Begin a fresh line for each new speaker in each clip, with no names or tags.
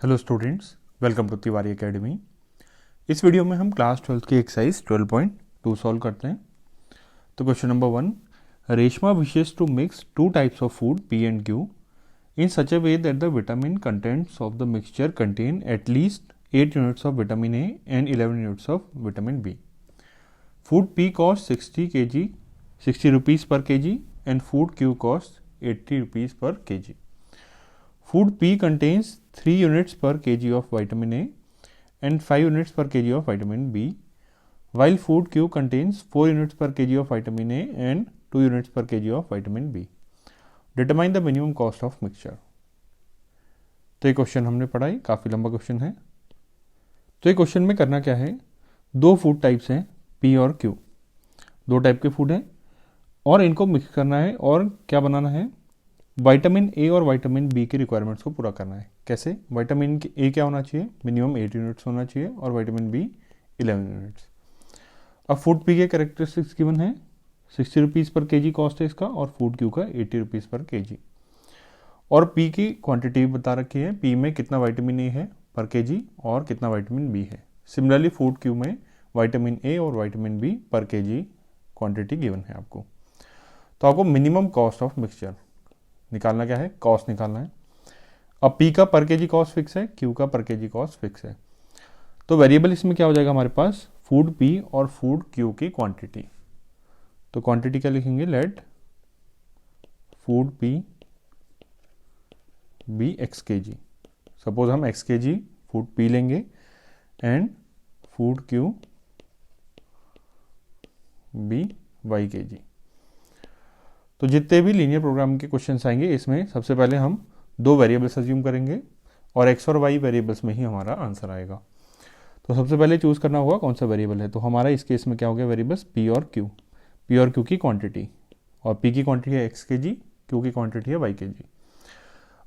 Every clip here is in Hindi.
Hello students, welcome to Tiwari academy. इस वीडियो में हम क्लास 12 की एक्सरसाइज 12.2 सॉल्व करते हैं। तो question number 1, Reshma wishes to mix two types of food P and Q in such a way that the vitamin contents of the mixture contain at least 8 units of vitamin A and 11 units of vitamin B. Food P cost 60 rupees per K G and food Q cost 80 rupees per K ji. Food P contains 3 units per kg of vitamin A and 5 units per kg of vitamin B, while Food Q contains 4 units per kg of vitamin A and 2 units per kg of vitamin B. Determine the minimum cost of mixture. तो ये क्वेश्चन हमने पढ़ा है, काफ़ी लंबा क्वेश्चन है। तो ये क्वेश्चन में करना क्या है, दो फूड टाइप्स हैं P और Q, दो टाइप के फूड हैं और इनको मिक्स करना है और क्या बनाना है, विटामिन ए और विटामिन बी की रिक्वायरमेंट्स को पूरा करना है। कैसे? विटामिन ए क्या होना चाहिए, मिनिमम 8 यूनिट्स होना चाहिए और विटामिन बी 11 यूनिट्स। अब फूड पी के कैरेक्टरिस्टिक्स गिवन है, 60 रुपीज़ पर केजी कॉस्ट है इसका और फूड क्यू का 80 रुपीज़ पर केजी। और पी की क्वांटिटी बता रखी है, पी में कितना विटामिन ए है पर केजी और कितना विटामिन बी है। सिमिलरली फूड क्यू में विटामिन ए और विटामिन बी पर केजी क्वांटिटी गिवन है आपको। तो आपको मिनिमम कॉस्ट ऑफ मिक्सचर निकालना क्या है, कॉस्ट निकालना है। अब P का पर केजी कॉस्ट फिक्स है, Q का पर केजी कॉस्ट फिक्स है। तो वेरिएबल इसमें क्या हो जाएगा हमारे पास, फूड P और फूड Q की क्वांटिटी। तो क्वांटिटी क्या लिखेंगे, let food P be x K G. Suppose हम x K G food P लेंगे and food Q be y K G. तो जितने भी लीनियर प्रोग्राम के क्वेश्चंस आएंगे इसमें सबसे पहले हम दो वेरिएबल्स अज्यूम करेंगे और एक्स और वाई वेरिएबल्स में ही हमारा आंसर आएगा। तो सबसे पहले चूज़ करना होगा कौन सा वेरिएबल है। तो हमारा इस केस में क्या हो गया, वेरिएबल्स पी और क्यू की क्वांटिटी, और पी की क्वांटिटी है एक्स के जी, क्यू की क्वांटिटी है वाई के जी।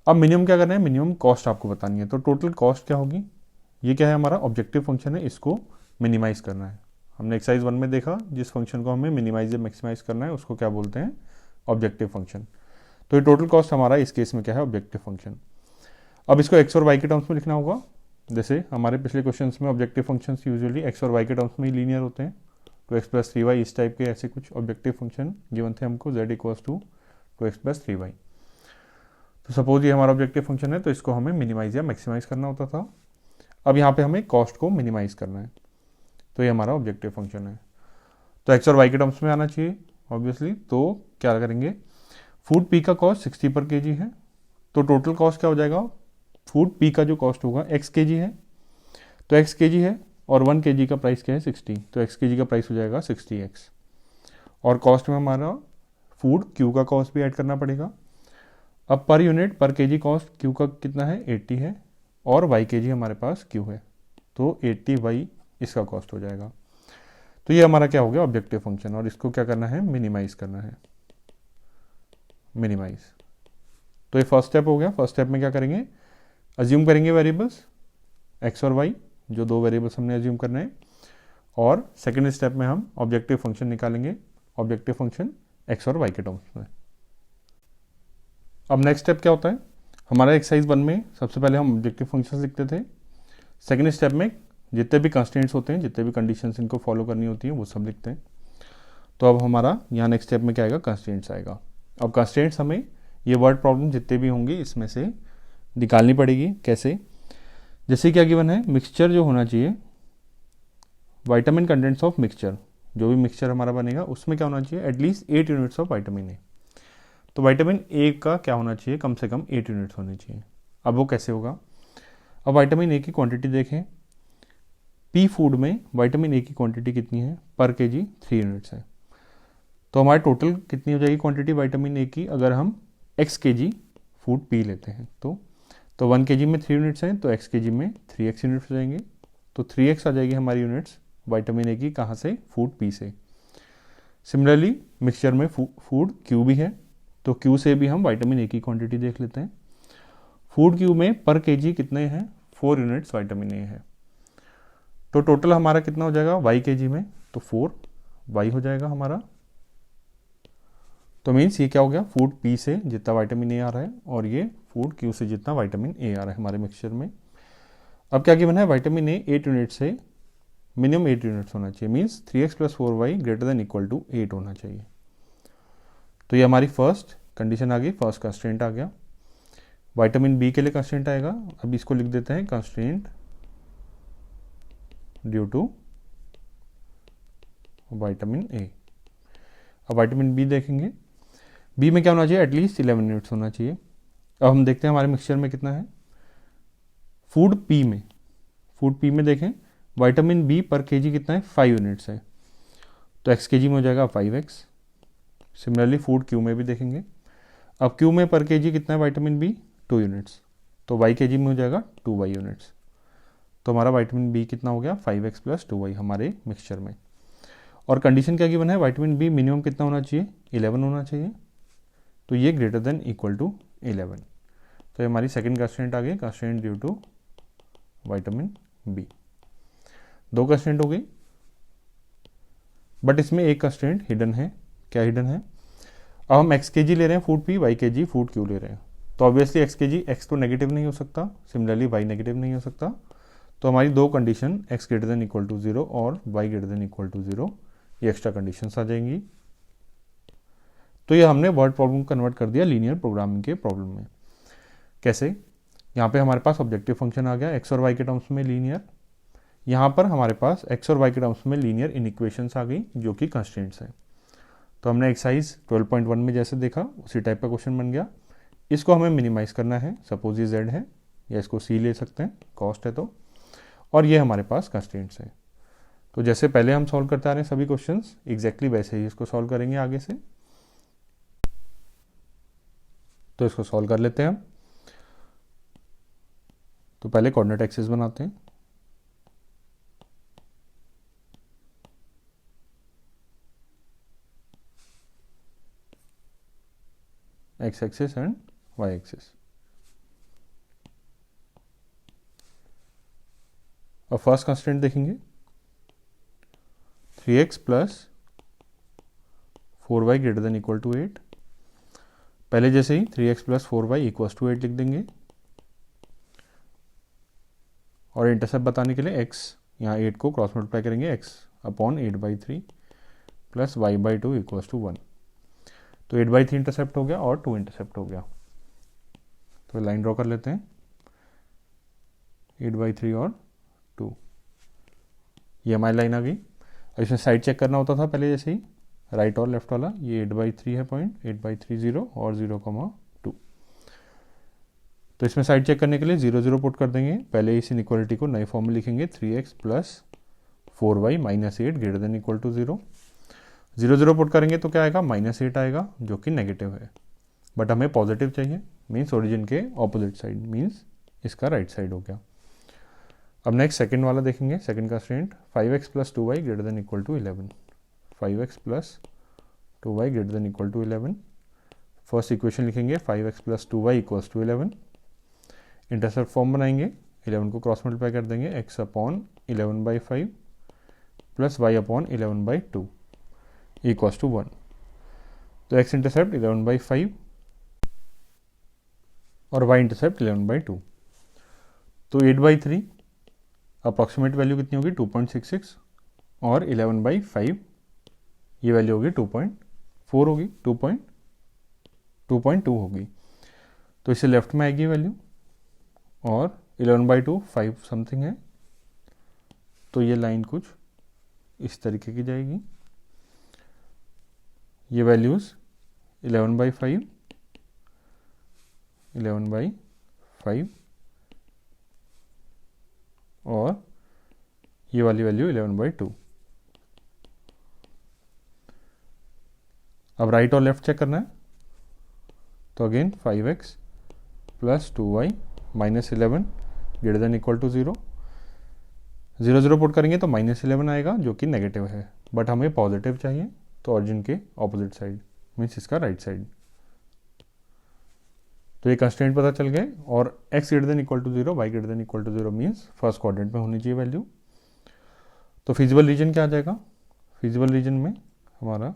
अब मिनिमम क्या करना है, मिनिमम कॉस्ट आपको बतानी है। तो टोटल कॉस्ट क्या होगी, ये क्या है हमारा ऑब्जेक्टिव फंक्शन है, इसको मिनिमाइज करना है। हमने एक्सरसाइज 1 में देखा, जिस फंक्शन को हमें मिनिमाइज या मैक्सिमाइज करना है उसको क्या बोलते हैं, ऑब्जेक्टिव फंक्शन। तो ये टोटल कॉस्ट हमारा इस केस में क्या है, ऑब्जेक्टिव फंक्शन। अब इसको एक्स और वाई के टर्म्स में लिखना होगा। जैसे हमारे पिछले क्वेश्चंस में ऑब्जेक्टिव फंक्शंस यूजुअली एक्स और वाई के टर्म्स में ही लीनियर होते हैं। तो एक्स प्लस 3y इस टाइप के ऐसे कुछ ऑब्जेक्टिव फंक्शन गिवन थे हमको, z equals to 2x plus 3y। तो सपोज ये हमारा ऑब्जेक्टिव फंक्शन है, तो इसको हमें मिनिमाइज या मैक्सिमाइज करना होता था। अब यहाँ पे हमें कॉस्ट को मिनिमाइज करना है, तो ये हमारा ऑब्जेक्टिव फंक्शन है। तो एक्स और वाई के टर्म्स में आना चाहिए ऑब्वियसली। तो क्या करेंगे, फूड पी का कॉस्ट 60 पर केजी है, तो टोटल कॉस्ट क्या हो जाएगा, फूड पी का जो कॉस्ट होगा एक्स के जी है, तो एक्स के जी है और 1 के जी का प्राइस क्या है 60, तो एक्स के जी का प्राइस हो जाएगा 60x। और कॉस्ट में हमारा फूड क्यू का कॉस्ट भी ऐड करना पड़ेगा। अब पर यूनिट पर के जी कॉस्ट क्यू का कितना है 80 है और वाई के जी हमारे पास क्यू है, तो 80y इसका कॉस्ट हो जाएगा। तो ये हमारा क्या हो गया, ऑब्जेक्टिव फंक्शन, और इसको क्या करना है, मिनिमाइज करना है, मिनिमाइज। तो ये फर्स्ट स्टेप हो गया। फर्स्ट स्टेप में क्या करेंगे, अज्यूम करेंगे वेरिएबल्स एक्स और वाई, जो दो वेरिएबल्स हमने अज्यूम करना है। और सेकंड स्टेप में हम ऑब्जेक्टिव फंक्शन निकालेंगे, ऑब्जेक्टिव फंक्शन एक्स और वाई के टर्म्स में। अब नेक्स्ट स्टेप क्या होता है, हमारा एक्सरसाइज 1 में सबसे पहले हम ऑब्जेक्टिव फंक्शन लिखते थे। सेकेंड स्टेप में जितने भी कंस्ट्रेंट्स होते हैं, जितने भी कंडीशंस इनको फॉलो करनी होती हैं, वो सब लिखते हैं। तो अब हमारा यहाँ नेक्स्ट स्टेप में क्या आएगा, कंस्ट्रेंट्स आएगा। अब कंस्ट्रेंट्स हमें ये वर्ड प्रॉब्लम जितने भी होंगे इसमें से निकालनी पड़ेगी। कैसे, जैसे क्या गिवन है, मिक्सचर जो होना चाहिए, विटामिन कंटेंट्स ऑफ मिक्सचर, जो भी मिक्सचर हमारा बनेगा उसमें क्या होना चाहिए, एटलीस्ट 8 यूनिट्स ऑफ विटामिन ए। तो विटामिन ए का क्या होना चाहिए, कम से कम 8 यूनिट्स होने चाहिए। अब वो कैसे होगा, अब विटामिन ए की क्वांटिटी देखें, पी फूड में विटामिन ए की क्वांटिटी कितनी है, पर के जी 3 यूनिट्स है। तो हमारे टोटल कितनी हो जाएगी क्वांटिटी विटामिन ए की, अगर हम x K G food P लेते हैं तो 1 के जी में 3 यूनिट्स हैं, तो एक्स के जी में 3x यूनिट्स हो जाएंगे। तो 3x आ जाएगी हमारी यूनिट्स विटामिन ए की, कहाँ से, फूड पी से। सिमिलरली मिक्सचर में फूड क्यू भी है, तो क्यू से भी हम विटामिन ए की क्वांटिटी देख लेते हैं। फूड क्यू में पर के जी कितने हैं, 4 यूनिट्स विटामिन ए है। तो टोटल हमारा कितना हो जाएगा वाई के जी में, तो 4y हो जाएगा हमारा। तो मीन्स ये क्या हो गया, फूड पी से जितना विटामिन ए आ रहा है और ये फूड क्यू से जितना विटामिन ए आ रहा है हमारे मिक्सचर में, अब क्या गिवन है, विटामिन ए 8 यूनिट से मिनिमम 8 यूनिट्स होना चाहिए, means 3x plus 4y greater than equal to 8 होना चाहिए। तो ये हमारी फर्स्ट कंडीशन आ गई, फर्स्ट कंस्ट्रेंट आ गया। विटामिन बी के लिए कंस्ट्रेंट आएगा, अब इसको लिख देते हैं constraint due to vitamin A. अब विटामिन बी देखेंगे, बी में क्या होना चाहिए, एटलीस्ट 11 यूनिट्स होना चाहिए। अब हम देखते हैं हमारे मिक्सचर में कितना है। फूड पी में देखें विटामिन बी पर केजी कितना है, 5 यूनिट्स है, तो एक्स केजी में हो जाएगा 5x। सिमिलरली फूड क्यू में भी देखेंगे, अब क्यू में पर केजी कितना है विटामिन बी, 2 यूनिट्स, तो वाई केजी में हो जाएगा 2y यूनिट्स। तो हमारा विटामिन बी कितना हो गया, 5x प्लस 2y हमारे मिक्सचर में। और कंडीशन क्या गिवन है, विटामिन बी मिनिमम कितना होना चाहिए, 11 होना चाहिए, तो ये ग्रेटर देन इक्वल टू 11। तो ये हमारी सेकंड कंस्ट्रेंट आ गई, constraint due to vitamin B. 2 constraint हो गई, बट इसमें एक कंस्ट्रेंट हिडन है। क्या हिडन है, अब हम एक्स के जी ले रहे हैं food P, Y K G food Q ले रहे हैं, तो ऑब्वियसली एक्स के जी, एक्स तो नेगेटिव नहीं हो सकता, सिमिलरली वाई नेगेटिव नहीं हो सकता। तो हमारी 2 condition x greater than equal to 0 और y greater than equal to 0 ये एक्स्ट्रा कंडीशंस आ जाएंगी। तो ये हमने वर्ड प्रॉब्लम कन्वर्ट कर दिया लीनियर प्रोग्रामिंग के प्रॉब्लम में। कैसे, यहाँ पे हमारे पास ऑब्जेक्टिव फंक्शन आ गया एक्स और वाई के टर्म्स में लीनियर, यहाँ पर हमारे पास एक्स और वाई के टर्म्स में लीनियर इनइक्वेशंस आ गई जो कि कंस्ट्रेंट्स हैं। तो हमने एक्सरसाइज 12.1 में जैसे देखा उसी टाइप का क्वेश्चन बन गया। इसको हमें मिनिमाइज करना है, सपोज ये z है या इसको c ले सकते हैं, कॉस्ट है तो, और ये हमारे पास कंस्ट्रेंट्स हैं। तो जैसे पहले हम सॉल्व करते आ रहे हैं सभी क्वेश्चंस, एग्जैक्टली वैसे ही इसको सॉल्व करेंगे आगे से। तो इसको सॉल्व कर लेते हैं हम। तो पहले कोऑर्डिनेट एक्सिस बनाते हैं, x axis and y axis. अब फर्स्ट कंस्टेंट देखेंगे 3x plus 4y greater than equal to 8। पहले जैसे ही 3x plus 4y equal to 8 लिख देंगे, और इंटरसेप्ट बताने के लिए x यहाँ 8 को क्रॉस मल्टीप्लाई करेंगे, x upon 8/3 plus y/2 equal to 1। तो 8/3 इंटरसेप्ट हो गया और 2 इंटरसेप्ट हो गया। तो लाइन ड्रॉ कर लेते हैं, 8/3 और 2, ये हमारी लाइन आ गई। अब इसमें साइड चेक करना होता था पहले जैसे ही, राइट और लेफ्ट वाला, ये 8/3 है पॉइंट, 8/3 0 और 0,2। तो इसमें साइड चेक करने के लिए 0 0 पुट कर देंगे। पहले इस इनइक्वालिटी को नए फॉर्म में लिखेंगे, 3x plus 4y minus 8 greater than equal to 0। 0 0 put करेंगे तो क्या आएगा, -8 आएगा जो कि नेगेटिव है, बट हमें पॉजिटिव चाहिए, मीन्स ओरिजिन के ऑपोजिट साइड, मीन्स इसका राइट साइड हो गया। अब नेक्स्ट सेकंड वाला देखेंगे, second constraint 5x plus 2y greater than equal to 11। 5x plus 2y greater than equal to 11। First equation लिखेंगे 5x plus 2y equals to 11। Intercept form बनाएंगे, 11 को क्रॉस मल्टीप्लाई कर देंगे, x upon 11/5 plus y upon 11/2 equals to 1। तो x इंटरसेप्ट 11/5 और y इंटरसेप्ट 11/2। तो 8/3 अप्रॉक्सीमेट वैल्यू कितनी होगी, 2.66, और 11/5 ये वैल्यू होगी 2.4 होगी, 2.2 होगी। तो इसे लेफ्ट में आएगी वैल्यू, और 11/2 5 समथिंग है, तो ये लाइन कुछ इस तरीके की जाएगी। ये वैल्यूज़ 11/5, 11/5 और ये वाली वैल्यू 11/2। अब राइट और लेफ्ट चेक करना है, तो again 5x plus 2y minus 11 greater than equal to 0। 0 0 put करेंगे तो -11 आएगा जो कि नेगेटिव है, बट हमें पॉजिटिव चाहिए, तो ऑरिजिन के ऑपोजिट साइड, मीन्स इसका राइट साइड। तो ये कंस्टेंट पता चल गए, और x greater than equal to 0, y greater than equal to 0 means first quadrant में होनी चाहिए वैल्यू। तो फिजिबल रीजन क्या आ जाएगा, फिजिबल रीजन में हमारा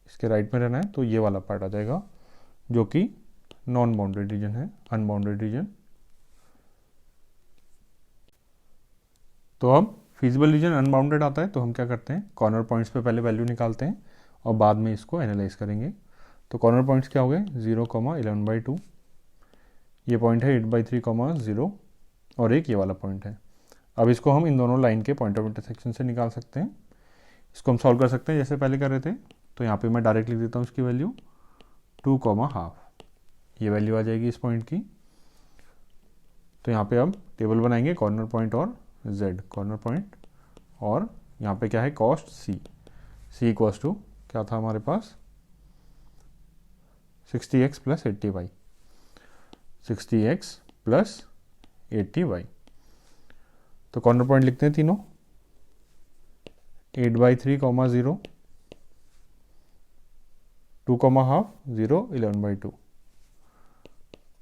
इसके राइट में रहना है, तो ये वाला पार्ट आ जाएगा जो कि नॉन बाउंडेड रीजन है, अनबाउंडेड रीजन। तो अब फिजिबल रीजन अनबाउंडेड आता है तो हम क्या करते हैं, कॉर्नर पॉइंट्स पे पहले वैल्यू निकालते हैं और बाद में इसको एनालाइज करेंगे। तो कॉर्नर पॉइंट्स क्या हो गए, 0,11/2, ये पॉइंट है 8/3,0 और एक ये वाला पॉइंट है। अब इसको हम इन दोनों लाइन के पॉइंट ऑफ इंटरसेक्शन से निकाल सकते हैं। इसको हम सॉल्व कर सकते हैं जैसे पहले कर रहे थे। तो यहाँ पे मैं डायरेक्ट लिख देता हूँ इसकी वैल्यू 2,12, ये वैल्यू आ जाएगी इस पॉइंट की। तो यहाँ पे अब टेबल बनाएंगे कॉर्नर पॉइंट और z, कॉर्नर पॉइंट, और यहाँ पे क्या है कॉस्ट c इक्वल्स टू क्या था हमारे पास 60x plus 80y, 60x plus 80y। तो कॉर्नर पॉइंट लिखते हैं तीनों, 8/3,0, 2,12, 0, 11/2,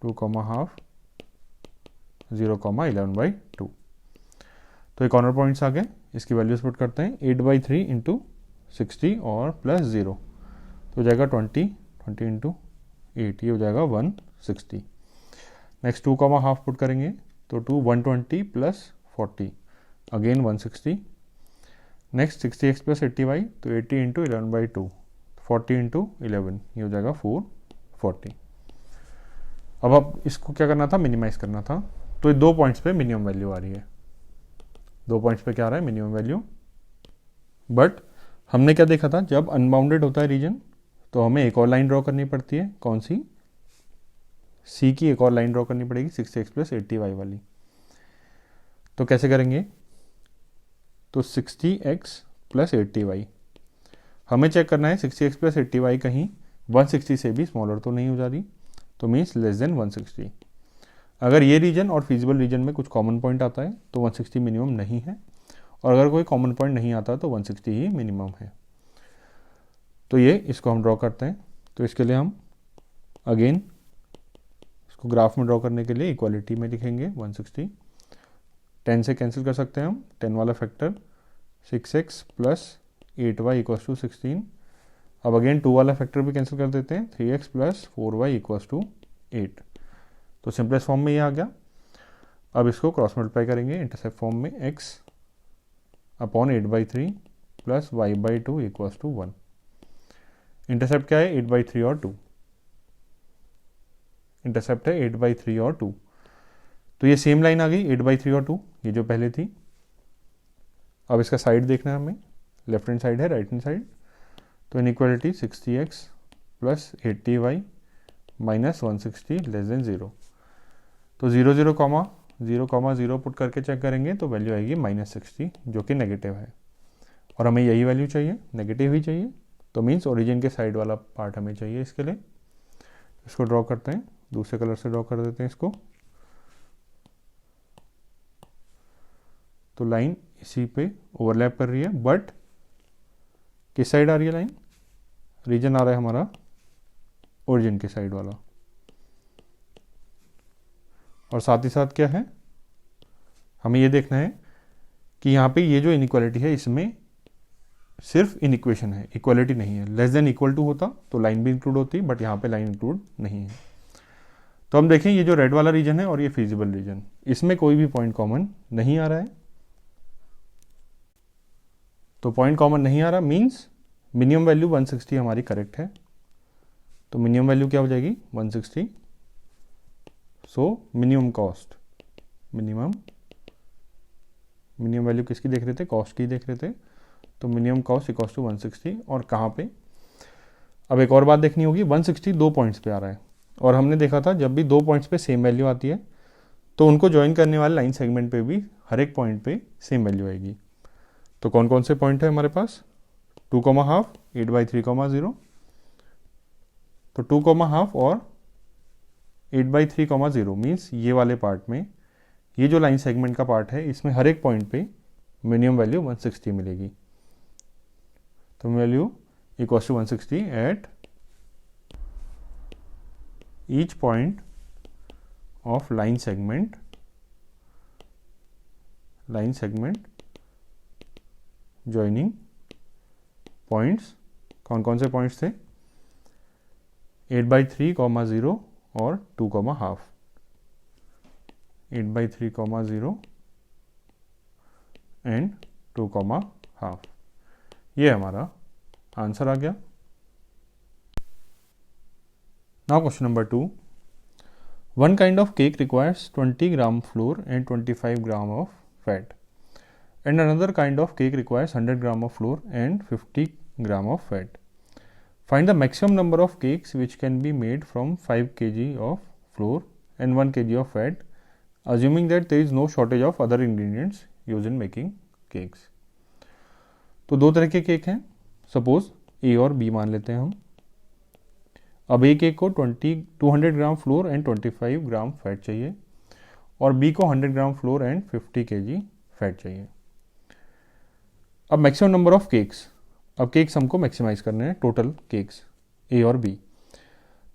2,12, 0, 11/2। तो ये कॉर्नर पॉइंट्स आ गए, इसकी वैल्यूज पुट करते हैं, 8/3 इंटू 60 और प्लस 0 तो हो जाएगा 20 इंटू 8, ये हो जाएगा 160। नेक्स्ट 2,12 पुट करेंगे तो 120 plus 40 again 160। Next 60x plus 80y तो 80 इंटू 11/2, 40 इंटू 11, ये हो जाएगा 440। अब इसको क्या करना था, मिनिमाइज करना था। तो ये 2 पॉइंट्स पे मिनिमम वैल्यू आ रही है, 2 पॉइंट्स पे क्या आ रहा है मिनिमम वैल्यू। बट हमने क्या देखा था, जब अनबाउंडेड होता है रीजन तो हमें एक और लाइन ड्रॉ करनी पड़ती है, कौन सी, सी की एक और लाइन ड्रॉ करनी पड़ेगी 60x प्लस 80y वाली। तो कैसे करेंगे, तो 60x प्लस 80y हमें चेक करना है 60x प्लस 80y कहीं 160 से भी स्मॉलर तो नहीं हो जा रही, तो मीन्स लेस देन 160। अगर ये रीजन और फिजिबल रीजन में कुछ कॉमन पॉइंट आता है तो 160 मिनिमम नहीं है, और अगर कोई कॉमन पॉइंट नहीं आता तो 160 ही मिनिमम है। तो ये इसको हम ड्रॉ करते हैं। तो इसके लिए हम अगेन इसको ग्राफ में ड्रॉ करने के लिए इक्वालिटी में लिखेंगे 160, 10 से कैंसिल कर सकते हैं हम, 10 वाला factor 6x plus 8y equals to 16। अब अगेन 2 वाला फैक्टर भी कैंसिल कर देते हैं, 3x plus 4y equals to 8। तो सिंपलेस्ट फॉर्म में ये आ गया। अब इसको क्रॉस मल्टीप्लाई करेंगे इंटरसेप्ट फॉर्म में, x upon 8/3 plus y/2 equals to 1। Intercept क्या है, 8/3 और 2, इंटरसेप्ट है 8/3 और 2। तो ये सेम लाइन आ गई 8/3 और 2, ये जो पहले थी। अब इसका साइड देखना है हमें, लेफ्ट हैंड साइड है राइट हैंड साइड। तो inequality 60x plus 80y minus 160 less than 0। तो 0, 0, 0, पुट करके चेक करेंगे तो वैल्यू आएगी -60 जो कि नेगेटिव है, और हमें यही वैल्यू चाहिए, नेगेटिव ही चाहिए। तो मीन्स ओरिजिन के साइड वाला पार्ट हमें चाहिए। इसके लिए इसको ड्रॉ करते हैं, दूसरे कलर से ड्रॉ कर देते हैं इसको। तो लाइन इसी पे ओवरलैप कर रही है, बट किस साइड आ रही है लाइन, रीजन आ रहा है हमारा ओरिजिन के साइड वाला। और साथ ही साथ क्या है, हमें ये देखना है कि यहाँ पे ये जो इनइक्वालिटी है इसमें सिर्फ इनइक्वेशन है, इक्वालिटी नहीं है। लेस देन इक्वल टू होता तो लाइन भी इंक्लूड होती, बट यहाँ पे लाइन इंक्लूड नहीं है। तो हम देखें ये जो रेड वाला रीजन है और ये फिजिबल रीजन, इसमें कोई भी पॉइंट कॉमन नहीं आ रहा है। तो पॉइंट कॉमन नहीं आ रहा मीन्स मिनिमम वैल्यू 160 हमारी करेक्ट है। तो मिनिमम वैल्यू क्या हो जाएगी 160। So minimum cost, minimum value किसकी देख रहे थे, कॉस्ट की देख रहे थे। तो मिनिमम कॉस्ट इक्वल्स टू 160, और कहाँ पे, अब एक और बात देखनी होगी, 160 2 पॉइंट्स पे आ रहा है, और हमने देखा था जब भी 2 पॉइंट्स पे सेम वैल्यू आती है तो उनको ज्वाइन करने वाले लाइन सेगमेंट पे भी हर एक पॉइंट पे सेम वैल्यू आएगी। तो कौन कौन से पॉइंट है हमारे पास, 2,12, 8/3, 0। तो 2,12 और 8/3, 0 मीन्स ये वाले पार्ट में, ये जो लाइन सेगमेंट का पार्ट है इसमें हर एक पॉइंट पे मिनिमम वैल्यू 160 मिलेगी। तो value equals to 160 at each point of line segment joining points. कौन कौन से पॉइंट्स थे, 8/3, 0 और 2,5, 8/3, 0 एंड 2,5। ये हमारा आंसर आ गया। Now question number 2, one kind of cake requires 20 gram floor and 25 gram of fat and another kind of cake requires 100 gram of flour and 50 gram of fat. Find the maximum number of cakes which can be made from 5 kg of flour and 1 kg of fat, assuming that there is no shortage of other ingredients used in making cakes. तो दो तरह के केक हैं, सपोज ए और बी मान लेते हैं हम। अब ए केक को 200 ग्राम फ्लोर एंड 25 ग्राम फैट चाहिए और बी को 100 ग्राम फ्लोर एंड 50 kg फैट चाहिए। अब मैक्सिमम नंबर ऑफ केक्स, अब केक्स हमको मैक्सिमाइज करने हैं, टोटल केक्स ए और बी।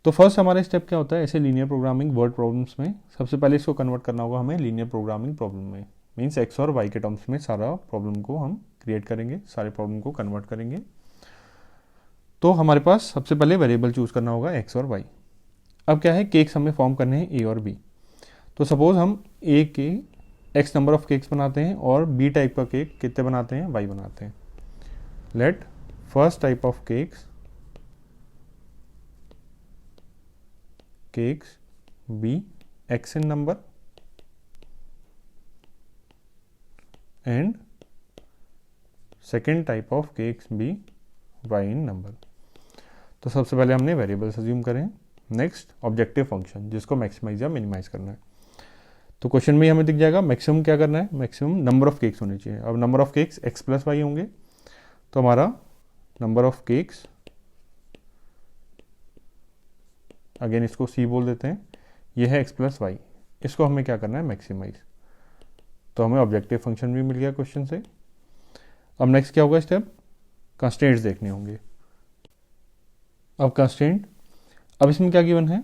तो फर्स्ट हमारा स्टेप क्या होता है, ऐसे लीनियर प्रोग्रामिंग वर्ड प्रॉब्लम्स में सबसे पहले इसको कन्वर्ट करना होगा हमें लीनियर प्रोग्रामिंग प्रॉब्लम में, मीन्स एक्स और वाई के टर्म्स में सारा प्रॉब्लम को हम क्रिएट करेंगे, सारे प्रॉब्लम को कन्वर्ट करेंगे। तो हमारे पास सबसे पहले वेरिएबल चूज करना होगा एक्स और वाई। अब क्या है, केक्स हमें फॉर्म करने हैं ए और बी। तो सपोज हम ए के एक्स नंबर ऑफ केक्स बनाते हैं और बी टाइप का केक कितने बनाते हैं, वाई बनाते हैं। Let first type of cakes be x in number and second type of cakes be y in number. तो सबसे पहले हमने वेरिएबल्स अज्यूम करें। नेक्स्ट ऑब्जेक्टिव फंक्शन जिसको मैक्सिमाइज या मिनिमाइज करना है। तो क्वेश्चन में हमें दिख जाएगा मैक्सिमम क्या करना है, मैक्सिमम नंबर ऑफ केक्स होनी चाहिए। अब number of cakes x plus y होंगे, तो हमारा नंबर ऑफ केक्स, अगेन इसको सी बोल देते हैं, ये है एक्स प्लस वाई। इसको हमें क्या करना है, मैक्सिमाइज। तो हमें ऑब्जेक्टिव फंक्शन भी मिल गया क्वेश्चन से। अब नेक्स्ट क्या होगा स्टेप, कंस्ट्रेंट्स देखने होंगे। अब कंस्ट्रेंट, अब इसमें क्या गिवन है,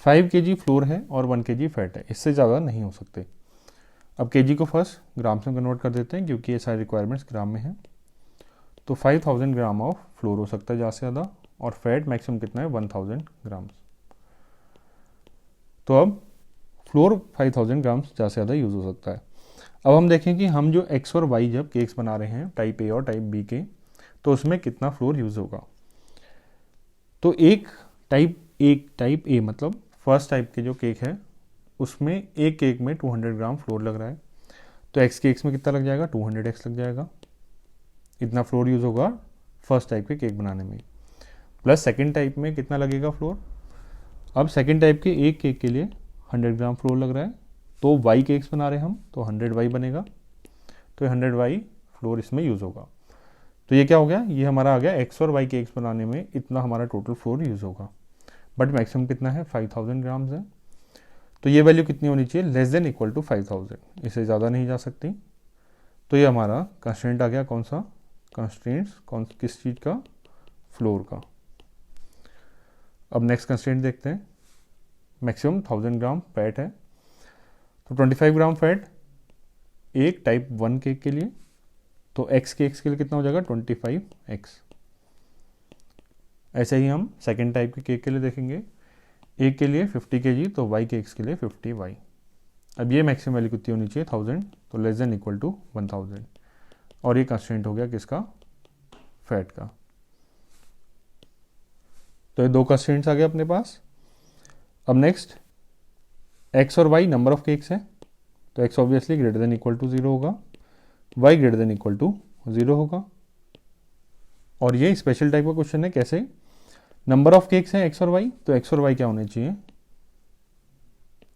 5 kg फ्लोर है और 1 kg फैट है, इससे ज़्यादा नहीं हो सकते। अब kg को फर्स्ट ग्राम में कन्वर्ट कर देते हैं क्योंकि ये सारी रिक्वायरमेंट्स ग्राम में है। तो 5000 ग्राम ऑफ फ्लोर हो सकता है ज़्यादा से ज़्यादा, और फैट मैक्सिमम कितना है, 1000 ग्राम्स। तो अब फ्लोर 5000 ग्राम्स ज़्यादा से ज़्यादा यूज़ हो सकता है। अब हम देखें कि हम जो एक्स और वाई जब केक्स बना रहे हैं टाइप ए और टाइप बी के, तो उसमें कितना फ्लोर यूज़ होगा। तो एक टाइप ए मतलब फर्स्ट टाइप के जो केक है उसमें एक केक में 200 ग्राम फ्लोर लग रहा है, तो एक्स केक्स में कितना लग जाएगा, 200x लग जाएगा। इतना फ्लोर यूज़ होगा फर्स्ट टाइप के केक बनाने में। प्लस सेकंड टाइप में कितना लगेगा फ्लोर। अब सेकंड टाइप के एक केक के लिए 100 ग्राम फ्लोर लग रहा है, तो वाई केक्स बना रहे हैं हम, तो 100y बनेगा। तो 100y फ्लोर इसमें यूज़ होगा। तो ये क्या हो गया, ये हमारा आ गया एक्स और वाई केक्स बनाने में इतना हमारा टोटल फ्लोर यूज़ होगा। बट मैक्सिमम कितना है, 5000 ग्राम्स है। तो ये वैल्यू कितनी होनी चाहिए, लेस देन इक्वल टू 5000, इससे ज़्यादा नहीं जा सकती। तो ये हमारा कंस्ट्रेंट आ गया, कौन सा कंस्ट्रेंट्स, किस चीज़ का, फ्लोर का। अब नेक्स्ट कंस्ट्रेंट देखते हैं, मैक्सिमम 1000 ग्राम फैट है, तो 25 ग्राम फैट एक टाइप 1 केक के लिए, तो एक्स केक्स के लिए कितना हो जाएगा, 25x। ऐसे ही हम सेकेंड टाइप के केक के लिए देखेंगे, एक के लिए 50 kg, तो वाई केक्स के लिए 50y। अब ये मैक्सिमम वैल्यू कितनी होनी चाहिए, 1000, तो लेस देन इक्वल टू 1000। और ये कंस्ट्रेंट हो गया किसका, फैट का। तो ये दो कंस्ट्रेंट्स आ गए अपने पास। अब नेक्स्ट एक्स और वाई नंबर ऑफ केक्स है, तो x obviously greater than equal to 0 होगा, y greater than equal to 0 होगा। और ये स्पेशल टाइप का क्वेश्चन है, कैसे, नंबर ऑफ केक्स हैं एक्स और वाई, तो एक्स और वाई क्या होने चाहिए,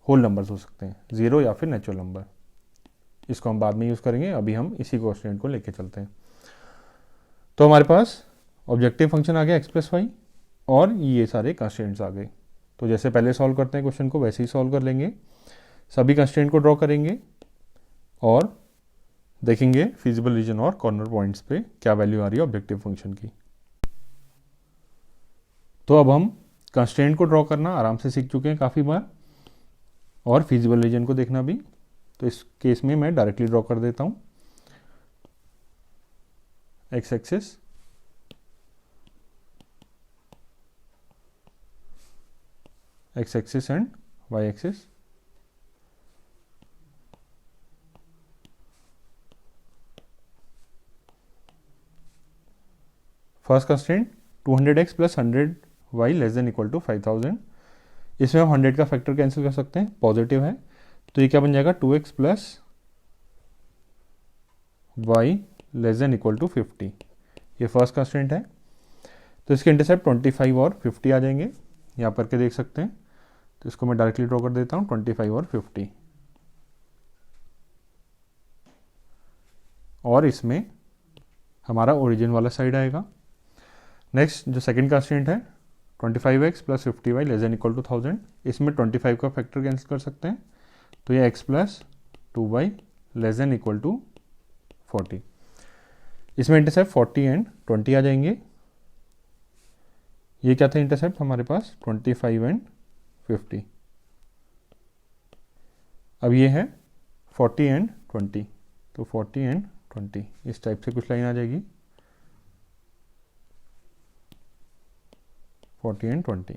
होल नंबर्स हो सकते हैं, 0 या फिर नेचुरल नंबर। इसको हम बाद में यूज़ करेंगे, अभी हम इसी क्वेश्चन को लेके चलते हैं। तो हमारे पास ऑब्जेक्टिव फंक्शन आ गया एक्स प्लस वाई और ये सारे कंस्ट्रेंट्स आ गए। तो जैसे पहले सॉल्व करते हैं क्वेश्चन को वैसे ही सॉल्व कर लेंगे, सभी कंस्ट्रेंट को ड्रॉ करेंगे और देखेंगे फिजिबल रीजन और कॉर्नर पॉइंट्स पे क्या वैल्यू आ रही है ऑब्जेक्टिव फंक्शन की। तो अब हम कंस्ट्रेंट को ड्रॉ करना आराम से सीख चुके हैं काफ़ी बार, और फिजिबल रीजन को देखना भी। तो इस केस में मैं डायरेक्टली ड्रॉ कर देता हूँ। X axis, x axis and y axis. First constraint 200x plus 100y less than equal to 5000. इसमें हम 100 का फैक्टर कैंसिल कर सकते हैं, पॉजिटिव है, तो ये क्या बन जाएगा 2x plus y less than equal to 50. ये फर्स्ट कंस्ट्रेंट है. तो इसके इंटरसेप्ट 25 और 50 आ जाएंगे, यहाँ पर के देख सकते हैं. तो इसको मैं डायरेक्टली ड्रॉ कर देता हूँ 25 और 50. और इसमें हमारा ओरिजिन वाला साइड आएगा. नेक्स्ट जो सेकंड कंस्ट्रेंट है 25x plus 50y less than equal to 1000. इसमें 25 का फैक्टर कैंसिल कर सकते हैं, तो ये x plus 2y less than equal to 40. इसमें इंटरसेप्ट 40 एंड 20 आ जाएंगे. ये क्या था इंटरसेप्ट हमारे पास 25 एंड 50. अब ये है 40 एंड 20, तो 40 एंड 20 इस टाइप से कुछ लाइन आ जाएगी 40 एंड 20.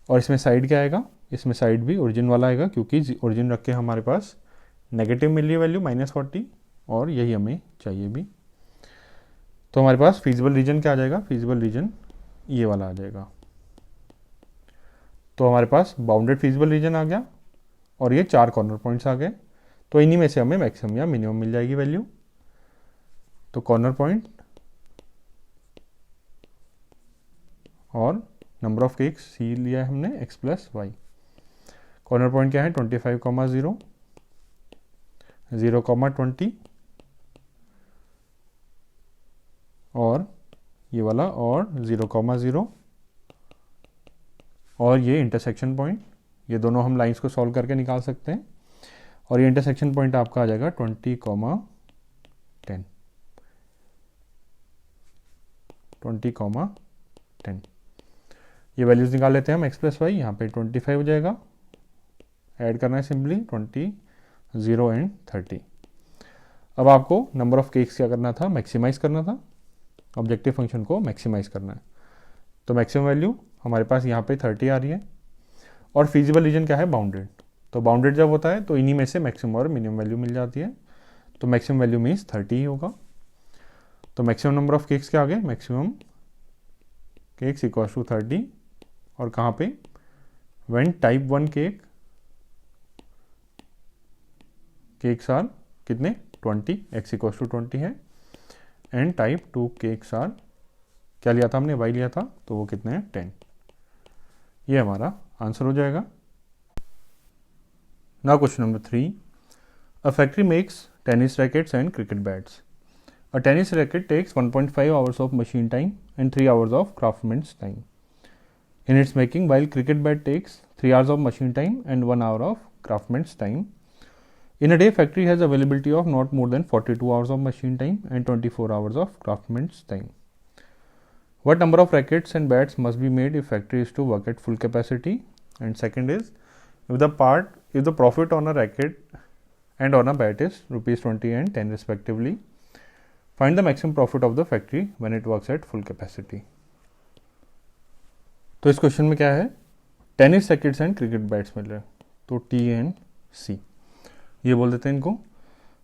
और इसमें साइड क्या आएगा, इसमें साइड भी ओरिजिन वाला आएगा, क्योंकि ओरिजिन रख के हमारे पास नेगेटिव मिल रही है वैल्यू -40, और यही हमें चाहिए भी. तो हमारे पास फीजिबल रीजन क्या आ जाएगा, फीजिबल रीजन ये वाला आ जाएगा. तो हमारे पास बाउंडेड फीजिबल रीजन आ गया, और ये 4 कॉर्नर पॉइंट्स आ गए. तो इन्हीं में से हमें मैक्सिमम या मिनिमम मिल जाएगी वैल्यू. तो कॉर्नर पॉइंट और नंबर ऑफ केक्स सी लिया है हमने x plus y. Corner point क्या है 25, 0, 0, 20 और ये वाला, और 0, 0 और ये इंटरसेक्शन पॉइंट. ये दोनों हम लाइंस को सॉल्व करके निकाल सकते हैं. और ये इंटरसेक्शन पॉइंट आपका आ जाएगा 20, 10, 20, 10. ये वैल्यूज निकाल लेते हैं हम x प्लस वाई. यहाँ पे 25 हो जाएगा, ऐड करना है सिंपली 20, 0 एंड 30. अब आपको नंबर ऑफ केक्स क्या करना था, मैक्सिमाइज करना था. ऑब्जेक्टिव फंक्शन को मैक्सिमाइज करना है. तो मैक्सिमम वैल्यू हमारे पास यहाँ पे 30 आ रही है. और फीजिबल रीजन क्या है, बाउंडेड. तो बाउंडेड जब होता है तो इन्हीं में से मैक्सिमम और मिनिमम वैल्यू मिल जाती है. तो मैक्सिमम वैल्यू मीन्स 30 ही होगा. तो मैक्सिमम नंबर ऑफ केक्स क्या आ गए, मैक्सिमम केक्स इक्वल टू 30. और कहाँ पे, व्हेन टाइप 1 केक्स आर कितने 20, x इक्वल टू 20 है. एंड टाइप 2 केक्स आर क्या लिया था हमने, y लिया था, तो वो कितने हैं 10. ये हमारा आंसर हो जाएगा. Now question number 3. A factory makes tennis rackets and cricket bats. A tennis racket takes 1.5 hours of machine time and 3 hours of craftsman's time in its making, while cricket bat takes 3 hours of machine time and 1 hour of craftsman's time. In a day, factory has availability of not more than 42 hours of machine time and 24 hours of craftsman's time. What number of rackets and bats must be made if factory is to work at full capacity? And second is, if the profit on a racket and on a bat is rupees 20 and 10 respectively, find the maximum profit of the factory when it works at full capacity. तो इस क्वेश्चन में क्या है, tennis rackets and cricket bats मिल रहे हैं, तो T एंड C ये बोल देते हैं इनको.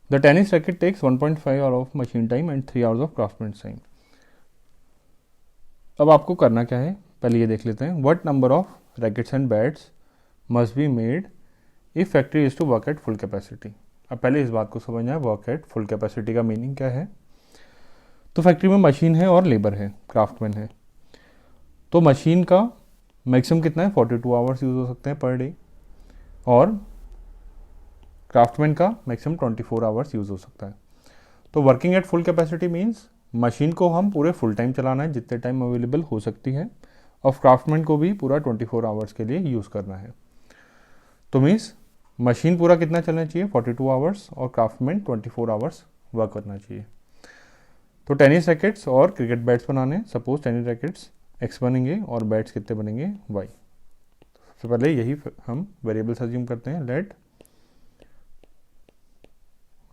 The tennis racket takes 1.5 hour of machine time and 3 hours of craftsman's time. अब आपको करना क्या है, पहले ये देख लेते हैं. What number of rackets and bats must be made if factory is to work at full capacity. अब पहले इस बात को समझना है, वर्क एट फुल कैपेसिटी का मीनिंग क्या है. तो फैक्ट्री में मशीन है और लेबर है, क्राफ्टमैन है. तो मशीन का मैक्सिमम कितना है 42 आवर्स यूज़ हो सकते हैं पर डे, और क्राफ्टमैन का मैक्सिमम 24 आवर्स यूज़ हो सकता है. तो working at full capacity means machine को हम पूरे फुल टाइम चलाना है, जितने टाइम अवेलेबल हो सकती है, और क्राफ्टमैन को भी पूरा 24 आवर्स के लिए यूज़ करना है. तो मीन्स मशीन पूरा कितना चलना चाहिए 42 आवर्स, और क्राफ्टमैन 24 आवर्स वर्क करना चाहिए. तो टेनिस रैकेट्स और क्रिकेट बैट्स बनाने, सपोज टेनिस रैकेट्स x बनेंगे और बैट्स कितने बनेंगे y. सबसे पहले यही हम वेरिएबल्स अज्यूम करते हैं. Let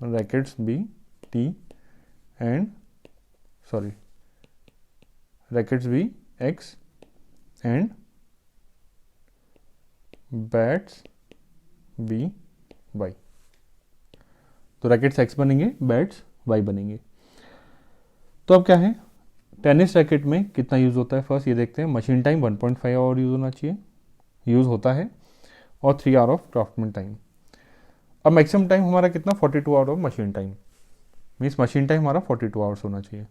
rackets be t and rackets be x and bats be Y. तो रैकेट्स एक्स बनेंगे, बैट्स वाई बनेंगे। तो अब क्या है, टेनिस रैकेट में कितना यूज़ होता है फर्स्ट ये देखते हैं। मशीन टाइम 1.5 आवर यूज़ होना चाहिए, यूज़ होता है, और 3 आवर ऑफ क्राफ्टमैन टाइम। अब मैक्सिमम टाइम हमारा कितना, 42 hour of machine time, means machine time हमारा 42 आवर्स होना चाहिए।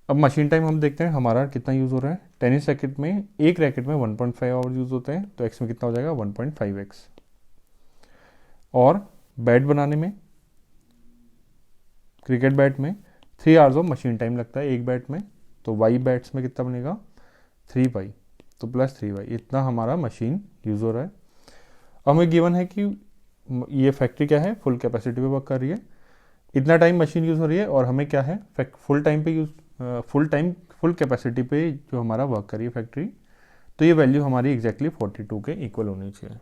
अब मशीन टाइम हम देखते हैं हमारा कितना यूज़ हो रहा है। टेनिस रैकेट में, एक रैकेट में 1.5 आवर यूज़ होते हैं, तो एक्स में कितना हो जाएगा 1.5x। और बैट बनाने में, क्रिकेट बैट में 3 आवर्स ऑफ मशीन टाइम लगता है एक बैट में, तो वाई बैट्स में कितना बनेगा 3y, तो प्लस 3y, इतना हमारा मशीन यूज़ हो रहा है। अब हमें गिवन है कि ये फैक्ट्री क्या है, फुल कैपेसिटी पे वर्क कर रही है, इतना टाइम मशीन यूज़ हो रही है, और हमें क्या है फुल टाइम पे यूज़, फुल कैपेसिटी पे जो हमारा वर्क कर रही है फैक्ट्री, तो ये वैल्यू हमारी एग्जैक्टली 42 के इक्वल होनी चाहिए।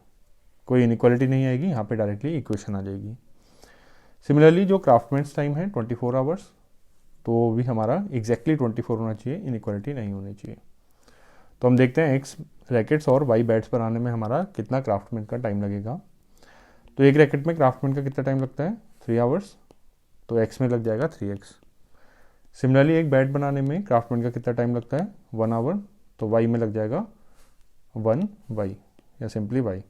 कोई इनइक्वालिटी नहीं आएगी, यहाँ पे डायरेक्टली इक्वेशन आ जाएगी। सिमिलरली जो क्राफ्टमैन्स टाइम है 24 आवर्स, तो भी हमारा एग्जैक्टली 24 होना चाहिए, इनइक्वालिटी नहीं होनी चाहिए। तो हम देखते हैं एक्स रैकेट्स और वाई बैट्स बनाने में हमारा कितना क्राफ्टमैन का टाइम लगेगा। तो एक रैकेट में क्राफ्टमैन का कितना टाइम लगता है 3 आवर्स, तो एक्स में लग जाएगा 3x। सिमिलरली एक बैट बनाने में क्राफ्टमैन का कितना टाइम लगता है 1 आवर, तो वाई में लग जाएगा 1y या सिंपली वाई।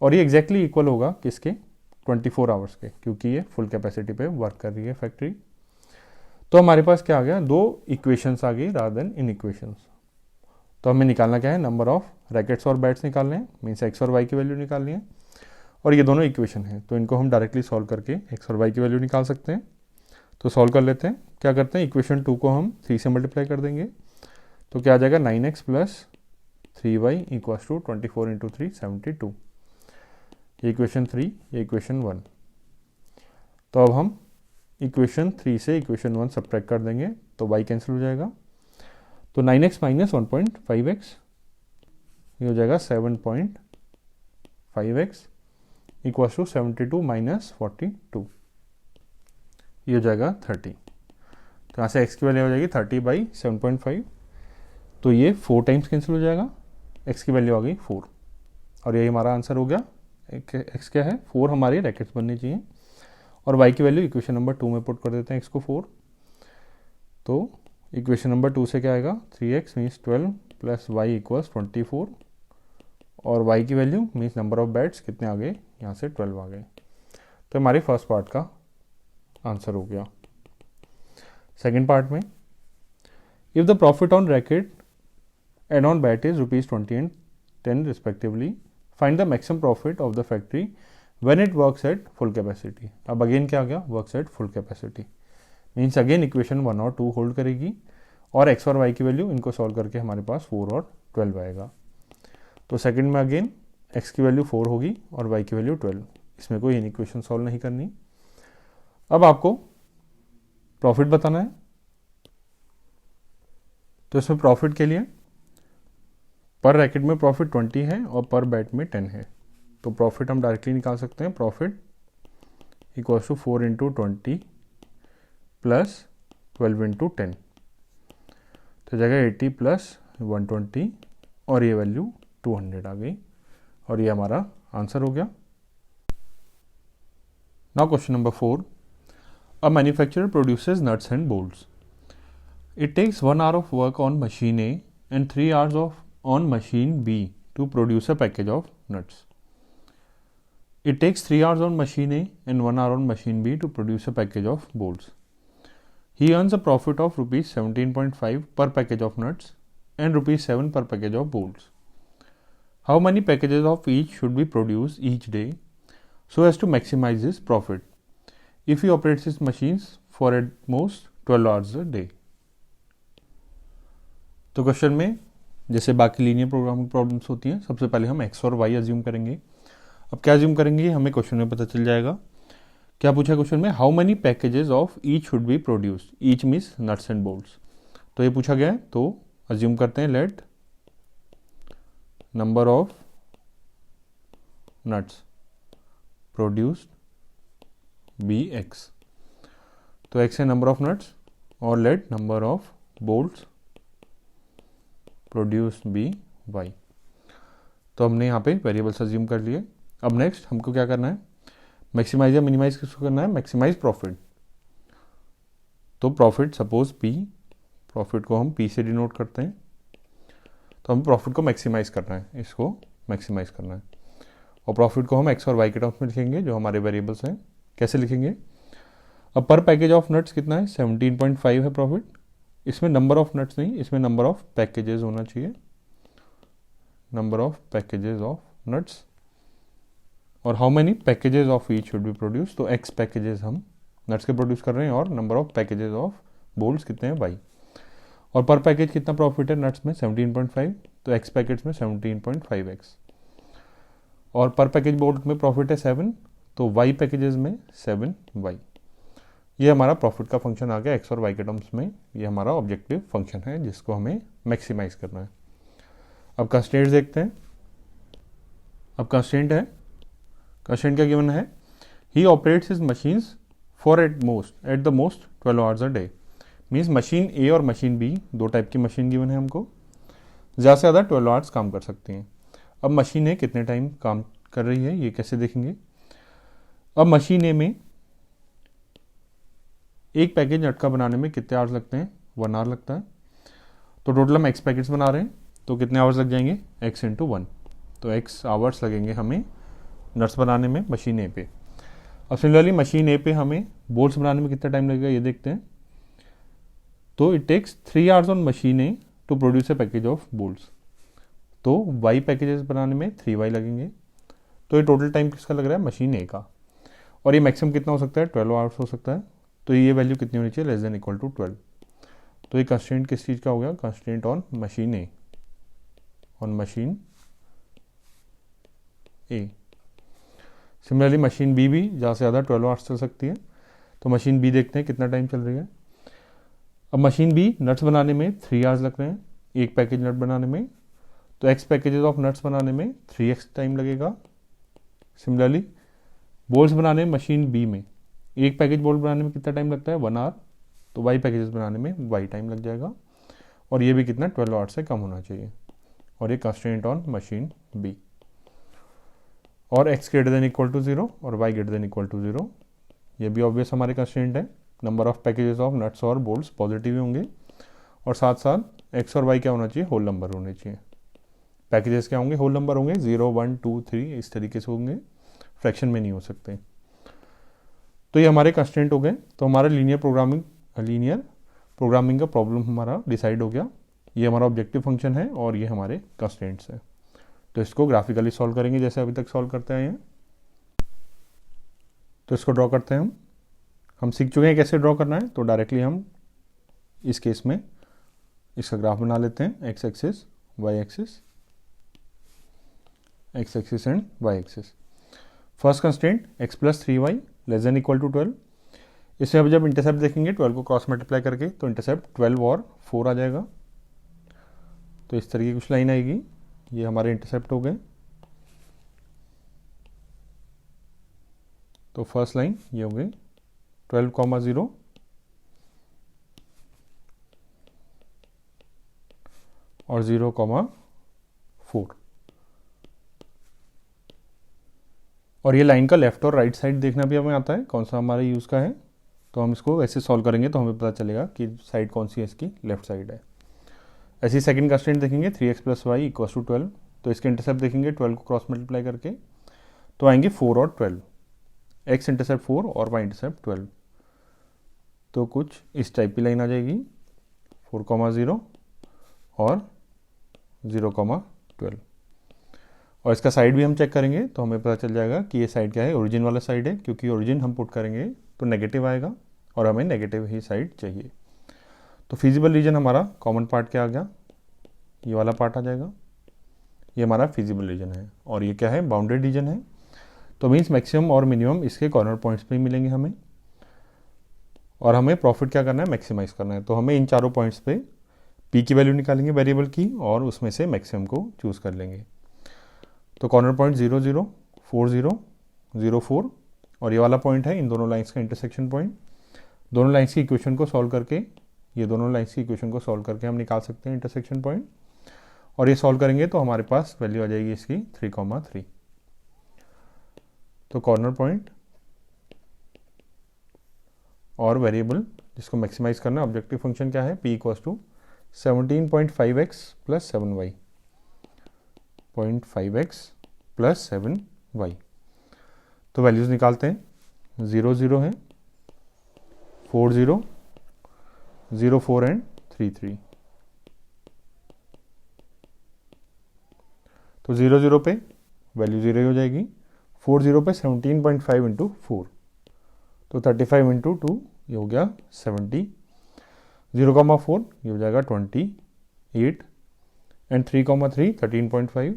और ये एग्जैक्टली इक्वल होगा किसके, 24 आवर्स के, क्योंकि ये फुल कैपेसिटी पे वर्क कर रही है फैक्ट्री। तो हमारे पास क्या आ गया, दो इक्वेशंस आ गई रादर देन इन इक्वेशंस। तो हमें निकालना क्या है, नंबर ऑफ रैकेट्स और बैट्स निकालने हैं, मीन्स एक्स और वाई की वैल्यू निकालनी है, और ये दोनों इक्वेशन है, तो इनको हम डायरेक्टली सॉल्व करके एक्स और वाई की वैल्यू निकाल सकते हैं। तो सॉल्व कर लेते हैं। क्या करते हैं, इक्वेशन 2 को हम 3 से मल्टीप्लाई कर देंगे, तो क्या आ जाएगा 9x plus 3y equals to 24 into 3 72। ये इक्वेशन 3, ये इक्वेशन 1। तो अब हम इक्वेशन 3 से इक्वेशन 1 सब्ट्रैक्ट कर देंगे, तो y कैंसिल हो जाएगा, तो 9x माइनस 1.5x, ये हो जाएगा 7.5x इक्वल्स टू 72 माइनस 42, ये हो जाएगा 30। तो यहाँ से x की वैल्यू हो जाएगी 30/7.5, तो ये 4 टाइम्स कैंसिल हो जाएगा, x की वैल्यू आ गई 4, और यही हमारा आंसर हो गया। x क्या है 4 हमारी रैकेट्स बननी चाहिए, और y की वैल्यू इक्वेशन नंबर 2 में पुट कर देते हैं x को 4। तो इक्वेशन नंबर 2 से क्या आएगा 3x means 12 plus y equals 24, और y की value means number of bats कितने आ गए, यहाँ से 12 आ गए। तो हमारे फर्स्ट पार्ट का आंसर हो गया। सेकेंड पार्ट में, if the profit on racket and on bat is ₹20 and 10 respectively, find the maximum profit of the factory when it works at full capacity। अब अगेन क्या आ गया, works at full capacity, means again equation 1 और 2 होल्ड करेगी, और x और y की वैल्यू इनको सॉल्व करके हमारे पास 4 और 12 आएगा। तो सेकंड में अगेन x की वैल्यू 4 होगी और y की वैल्यू 12, इसमें कोई इक्वेशन सॉल्व नहीं करनी। अब आपको प्रॉफिट बताना है, तो इसमें प्रॉफिट के लिए पर रैकेट में प्रॉफिट 20 है और पर बैट में 10 है, तो प्रॉफिट हम डायरेक्टली निकाल सकते हैं। Profit equals to 4 into 20 plus 12 into 10, तो जगह 80 प्लस 120, और ये वैल्यू 200 आ गई, और ये हमारा आंसर हो गया। Now question number 4, a manufacturer produces nuts and bolts. It takes 1 hour of work on machine A and 3 hours on machine B to produce a package of nuts. It takes 3 hours on machine A and 1 hour on machine B to produce a package of bolts. He earns a profit of rupees 17.5 per package of nuts and rupees 7 per package of bolts. How many packages of each should be produced each day so as to maximize his profit if he operates his machines for at most 12 hours a day? तो क्वेश्चन में जैसे बाकी लीनियर प्रोग्रामिंग प्रॉब्लम्स होती हैं, सबसे पहले हम x और y अज्यूम करेंगे। अब क्या अज्यूम करेंगे हमें क्वेश्चन में पता चल जाएगा। क्या पूछा क्वेश्चन में, how many packages of each should be produced, each means nuts and bolts, तो ये पूछा गया है। तो अज्यूम करते हैं, let number of nuts produced be x, तो x है नंबर ऑफ नट्स, और let number of bolts produce be Y. तो हमने यहाँ पे वेरिएबल्स अज्यूम कर लिए। अब नेक्स्ट हमको क्या करना है, मैक्सिमाइज या मिनिमाइज किसको करना है, मैक्सिमाइज प्रॉफिट। तो प्रॉफिट सपोज पी, प्रॉफिट को हम पी से डिनोट करते हैं, तो हमें प्रॉफिट को मैक्सिमाइज करना है, इसको मैक्सिमाइज करना है। और प्रॉफिट को हम एक्स और वाई के टर्म्स में लिखेंगे जो हमारे वेरिएबल्स हैं। कैसे लिखेंगे, अब पर पैकेज ऑफ नट्स कितना है, 17.5 है प्रॉफिट। इसमें नंबर ऑफ नट्स नहीं, इसमें नंबर ऑफ पैकेजेस होना चाहिए, number of packages of nuts. और how many packages of each should be produce, तो एक्स पैकेजेस हम नट्स के प्रोड्यूस कर रहे हैं, और number of packages of bolts कितने हैं, वाई। और पर पैकेज कितना प्रॉफिट है नट्स में, 17.5, तो एक्स पैकेट्स में 17.5x। और पर पैकेज बोल्ट में प्रॉफिट है 7, तो वाई पैकेजेस में 7y। ये हमारा प्रॉफिट का फंक्शन आ गया एक्स और वाई के टर्म्स में। ये हमारा ऑब्जेक्टिव फंक्शन है जिसको हमें मैक्सिमाइज करना है। अब कंस्ट्रेंट देखते हैं। अब कंस्ट्रेंट है, कंस्ट्रेंट क्या गिवन है, he operates his machines for at the most 12 hours a day. Means machine A और मशीन बी, दो टाइप की मशीन गिवन है हमको, ज़्यादा से ज़्यादा 12 आवर्स काम कर सकती हैं। अब मशीन ए कितने टाइम काम कर रही है ये कैसे देखेंगे। अब मशीन ए में एक पैकेज नट का बनाने में कितने आवर्स लगते हैं, 1 आवर लगता है। तो टोटल हम एक्स पैकेट्स बना रहे हैं, तो कितने आवर्स लग जाएंगे, एक्स इंटू 1, तो एक्स आवर्स लगेंगे हमें नट्स बनाने में मशीन ए पे। अब सिमिलरली मशीन ए पे हमें बोल्ट्स बनाने में कितना टाइम लगेगा ये देखते हैं। तो it takes 3 hours on machine A to produce a package of bolts. तो वाई पैकेजेस बनाने में 3y लगेंगे। तो ये टोटल टाइम किसका लग रहा है, मशीन ए का। और ये मैक्सिमम कितना हो सकता है, 12 आवर्स हो सकता है। तो ये वैल्यू कितनी होनी चाहिए, लेस देन इक्वल टू 12। तो ये कंस्ट्रेंट किस चीज़ का हो गया, constraint on machine A, on machine A. Similarly machine B भी ज़्यादा से ज़्यादा 12 आवर्स चल सकती है। तो मशीन बी देखते हैं कितना टाइम चल रही है। अब मशीन बी नट्स बनाने में 3 आवर्स लग रहे हैं, एक पैकेज नट बनाने में। तो एक्स पैकेजेस ऑफ नट्स बनाने में 3x टाइम लगेगा। सिमिलरली बोल्ट्स बनाने में मशीन बी में एक पैकेज बोल्ट बनाने में कितना टाइम लगता है, 1 आवर। तो वाई पैकेजेस बनाने में वाई टाइम लग जाएगा। और ये भी कितना, 12 आवर्स से कम होना चाहिए। और ये कंस्ट्रेंट ऑन मशीन बी। और x greater than equal to 0 और y greater than equal to 0, ये भी ऑब्वियस हमारे कंस्ट्रेंट है। Number of packages of nuts और बोल्ट्स पॉजिटिव होंगे, और साथ साथ x और y क्या होना चाहिए, होल नंबर होने चाहिए। पैकेजेस क्या होंगे, होल नंबर होंगे, 0 1 2 3 इस तरीके से होंगे, फ्रैक्शन में नहीं हो सकते। तो ये हमारे कंस्ट्रेंट हो गए। तो हमारा लीनियर प्रोग्रामिंग का प्रॉब्लम हमारा डिसाइड हो गया। ये हमारा ऑब्जेक्टिव फंक्शन है और ये हमारे कंस्ट्रेंट्स है। तो इसको ग्राफिकली सॉल्व करेंगे जैसे अभी तक सॉल्व करते आए हैं। तो इसको ड्रॉ करते हैं हम सीख चुके हैं कैसे ड्रॉ करना है। तो डायरेक्टली हम इस केस में इसका ग्राफ बना लेते हैं, x axis y axis, x axis and y axis. First constraint x plus 3y less than equal to 12। इसमें अब जब इंटरसेप्ट देखेंगे 12 को क्रॉस मल्टीप्लाई करके, तो इंटरसेप्ट 12 और 4 आ जाएगा। तो इस तरीके की कुछ लाइन आएगी, ये हमारे इंटरसेप्ट हो गए। तो फर्स्ट लाइन ये हो गई 12,0 और 0,4। और ये लाइन का लेफ्ट और राइट साइड देखना भी हमें आता है, कौन सा हमारे यूज़ का है। तो हम इसको वैसे सॉल्व करेंगे तो हमें पता चलेगा कि साइड कौन सी है, इसकी लेफ्ट साइड है। ऐसी सेकंड कंस्ट्रेंट देखेंगे 3x plus Y equal to 12। तो इसके इंटरसेप्ट देखेंगे 12 को क्रॉस मल्टीप्लाई करके, तो आएंगे 4 और 12। x इंटरसेप्ट 4 और y इंटरसेप्ट 12। तो कुछ इस टाइप की लाइन आ जाएगी, 4,0 और 0,12। और इसका साइड भी हम चेक करेंगे तो हमें पता चल जाएगा कि ये साइड क्या है, ओरिजिन वाला साइड है, क्योंकि ओरिजिन हम पुट करेंगे तो नेगेटिव आएगा और हमें नेगेटिव ही साइड चाहिए। तो फिजिबल रीजन हमारा कॉमन पार्ट क्या आ गया, ये वाला पार्ट आ जाएगा। ये हमारा फिजिबल रीजन है और ये क्या है, बाउंडेड रीजन है। तो मीन्स मैक्सिमम और मिनिमम इसके कॉर्नर पॉइंट्स पे ही मिलेंगे हमें। और हमें प्रॉफिट क्या करना है, मैक्सिमाइज करना है। तो हमें इन चारों पॉइंट्स पे पी की वैल्यू निकालेंगे वेरिएबल की और उसमें से मैक्सिमम को चूज़ कर लेंगे। तो कॉर्नर पॉइंट 0 0 4 0 0 4 और ये वाला पॉइंट है इन दोनों लाइंस का इंटरसेक्शन पॉइंट। दोनों लाइंस की इक्वेशन को सॉल्व करके, ये दोनों लाइंस की इक्वेशन को सॉल्व करके हम निकाल सकते हैं इंटरसेक्शन पॉइंट। और ये सॉल्व करेंगे तो हमारे पास वैल्यू आ जाएगी इसकी 3,3। तो कॉर्नर पॉइंट और वेरिएबल जिसको मैक्सिमाइज करना है, ऑब्जेक्टिव फंक्शन क्या है, p equals to 17.5x plus 7y, 0.5x plus 7y। तो वैल्यूज निकालते हैं, 0 0 है, 4 0, 0 4 एंड 3 3। तो 0 0 पे वैल्यू 0 ही हो जाएगी, 4 0 पे 17.5 इंटू 4, तो 35 इंटू 2 ये हो गया 70, 0,4 ये हो जाएगा 28 एंड 3,3 13.5,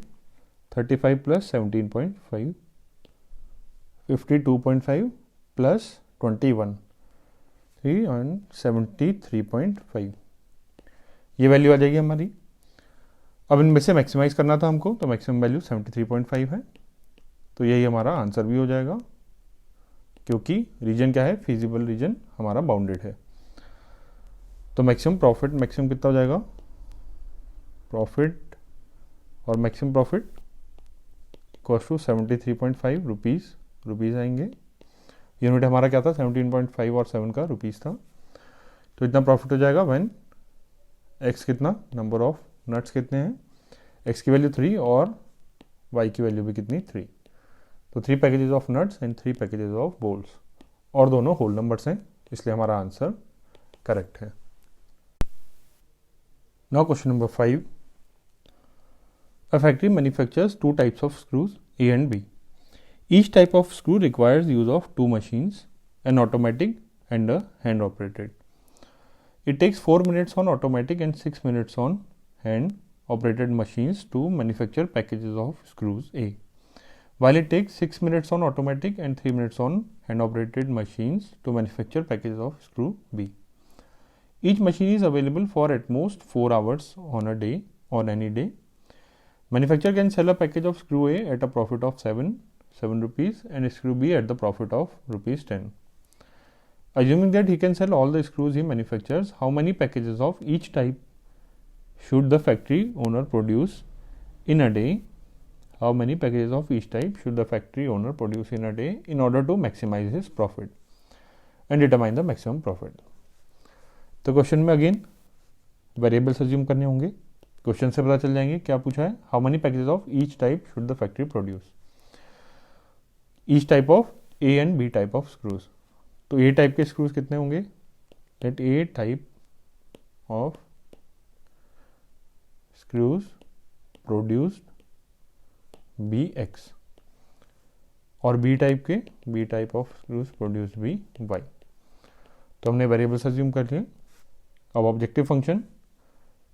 35 प्लस 17.5 52.5 प्लस 21 3 एंड 73.5, ये वैल्यू आ जाएगी हमारी। अब इनमें से मैक्सिमाइज करना था हमको, तो मैक्सिमम वैल्यू 73.5 है, तो यही हमारा आंसर भी हो जाएगा, क्योंकि रीजन क्या है, फिजिबल रीजन हमारा बाउंडेड है। तो मैक्सिमम प्रॉफिट, मैक्सिमम कितना हो जाएगा, प्रॉफिट और maximum profit cost to 73.5 rupees आएंगे। यूनिट हमारा क्या था, 17.5 और 7 का रुपीज़ था। तो इतना प्रॉफिट हो जाएगा व्हेन एक्स कितना, नंबर ऑफ नट्स कितने हैं, एक्स की वैल्यू 3 और वाई की वैल्यू भी कितनी, 3। तो 3 packages of nuts and 3 packages of bolts, और दोनों होल नंबर्स हैं, इसलिए हमारा आंसर करेक्ट है। Now question number 5, a factory manufactures 2 types of screws A and B. Each type of screw requires use of 2 machines, an automatic and a hand operated. It takes 4 minutes on automatic and 6 minutes on hand operated machines to manufacture packages of screws A, while it takes 6 minutes on automatic and 3 minutes on hand operated machines to manufacture packages of screw B. Each machine is available for at most 4 hours on a day, on any day. Manufacturer can sell a package of screw A at a profit of 7 rupees and screw B at the profit of rupees 10. Assuming that he can sell all the screws he manufactures, how many packages of each type should the factory owner produce in a day? How many packages of each type should the factory owner produce in a day in order to maximize his profit and determine the maximum profit? तो क्वेश्चन में अगेन वेरिएबल्स अज्यूम करने होंगे, क्वेश्चन से पता चल जाएंगे क्या पूछा है, how many packages of each type should the factory produce, each type of A and B type of screws. तो ए टाइप के स्क्रूज कितने होंगे, let A type of screws produced be X, और B type of screws produced be Y. तो हमने वेरिएबल्स अज्यूम कर लिए। अब ऑब्जेक्टिव फंक्शन,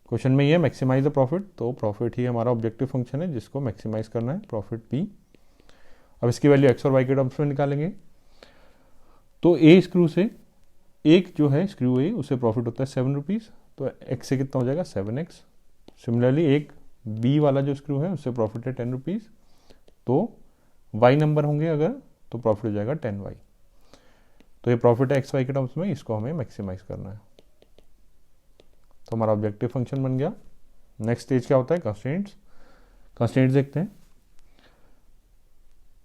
क्वेश्चन में ये मैक्सिमाइज द प्रॉफिट, तो प्रॉफिट ही हमारा ऑब्जेक्टिव फंक्शन है जिसको मैक्सिमाइज करना है, प्रॉफिट पी। अब इसकी वैल्यू एक्स और वाई के टर्म्स में निकालेंगे। तो ए स्क्रू से, एक जो है स्क्रू ए उसे प्रॉफिट होता है 7 रुपीज़, तो एक्स से कितना हो जाएगा 7x। सिमिलरली एक बी वाला जो स्क्रू है उससे प्रॉफिट है 10 रुपीज़, तो वाई नंबर होंगे अगर तो प्रॉफिट हो जाएगा 10y। तो ये प्रॉफिट है एक्स वाई के टर्म्स में, इसको हमें मैक्सिमाइज करना है। तो हमारा ऑब्जेक्टिव फंक्शन बन गया। नेक्स्ट स्टेज क्या होता है, कंस्ट्रेंट्स। कंस्ट्रेंट्स देखते हैं।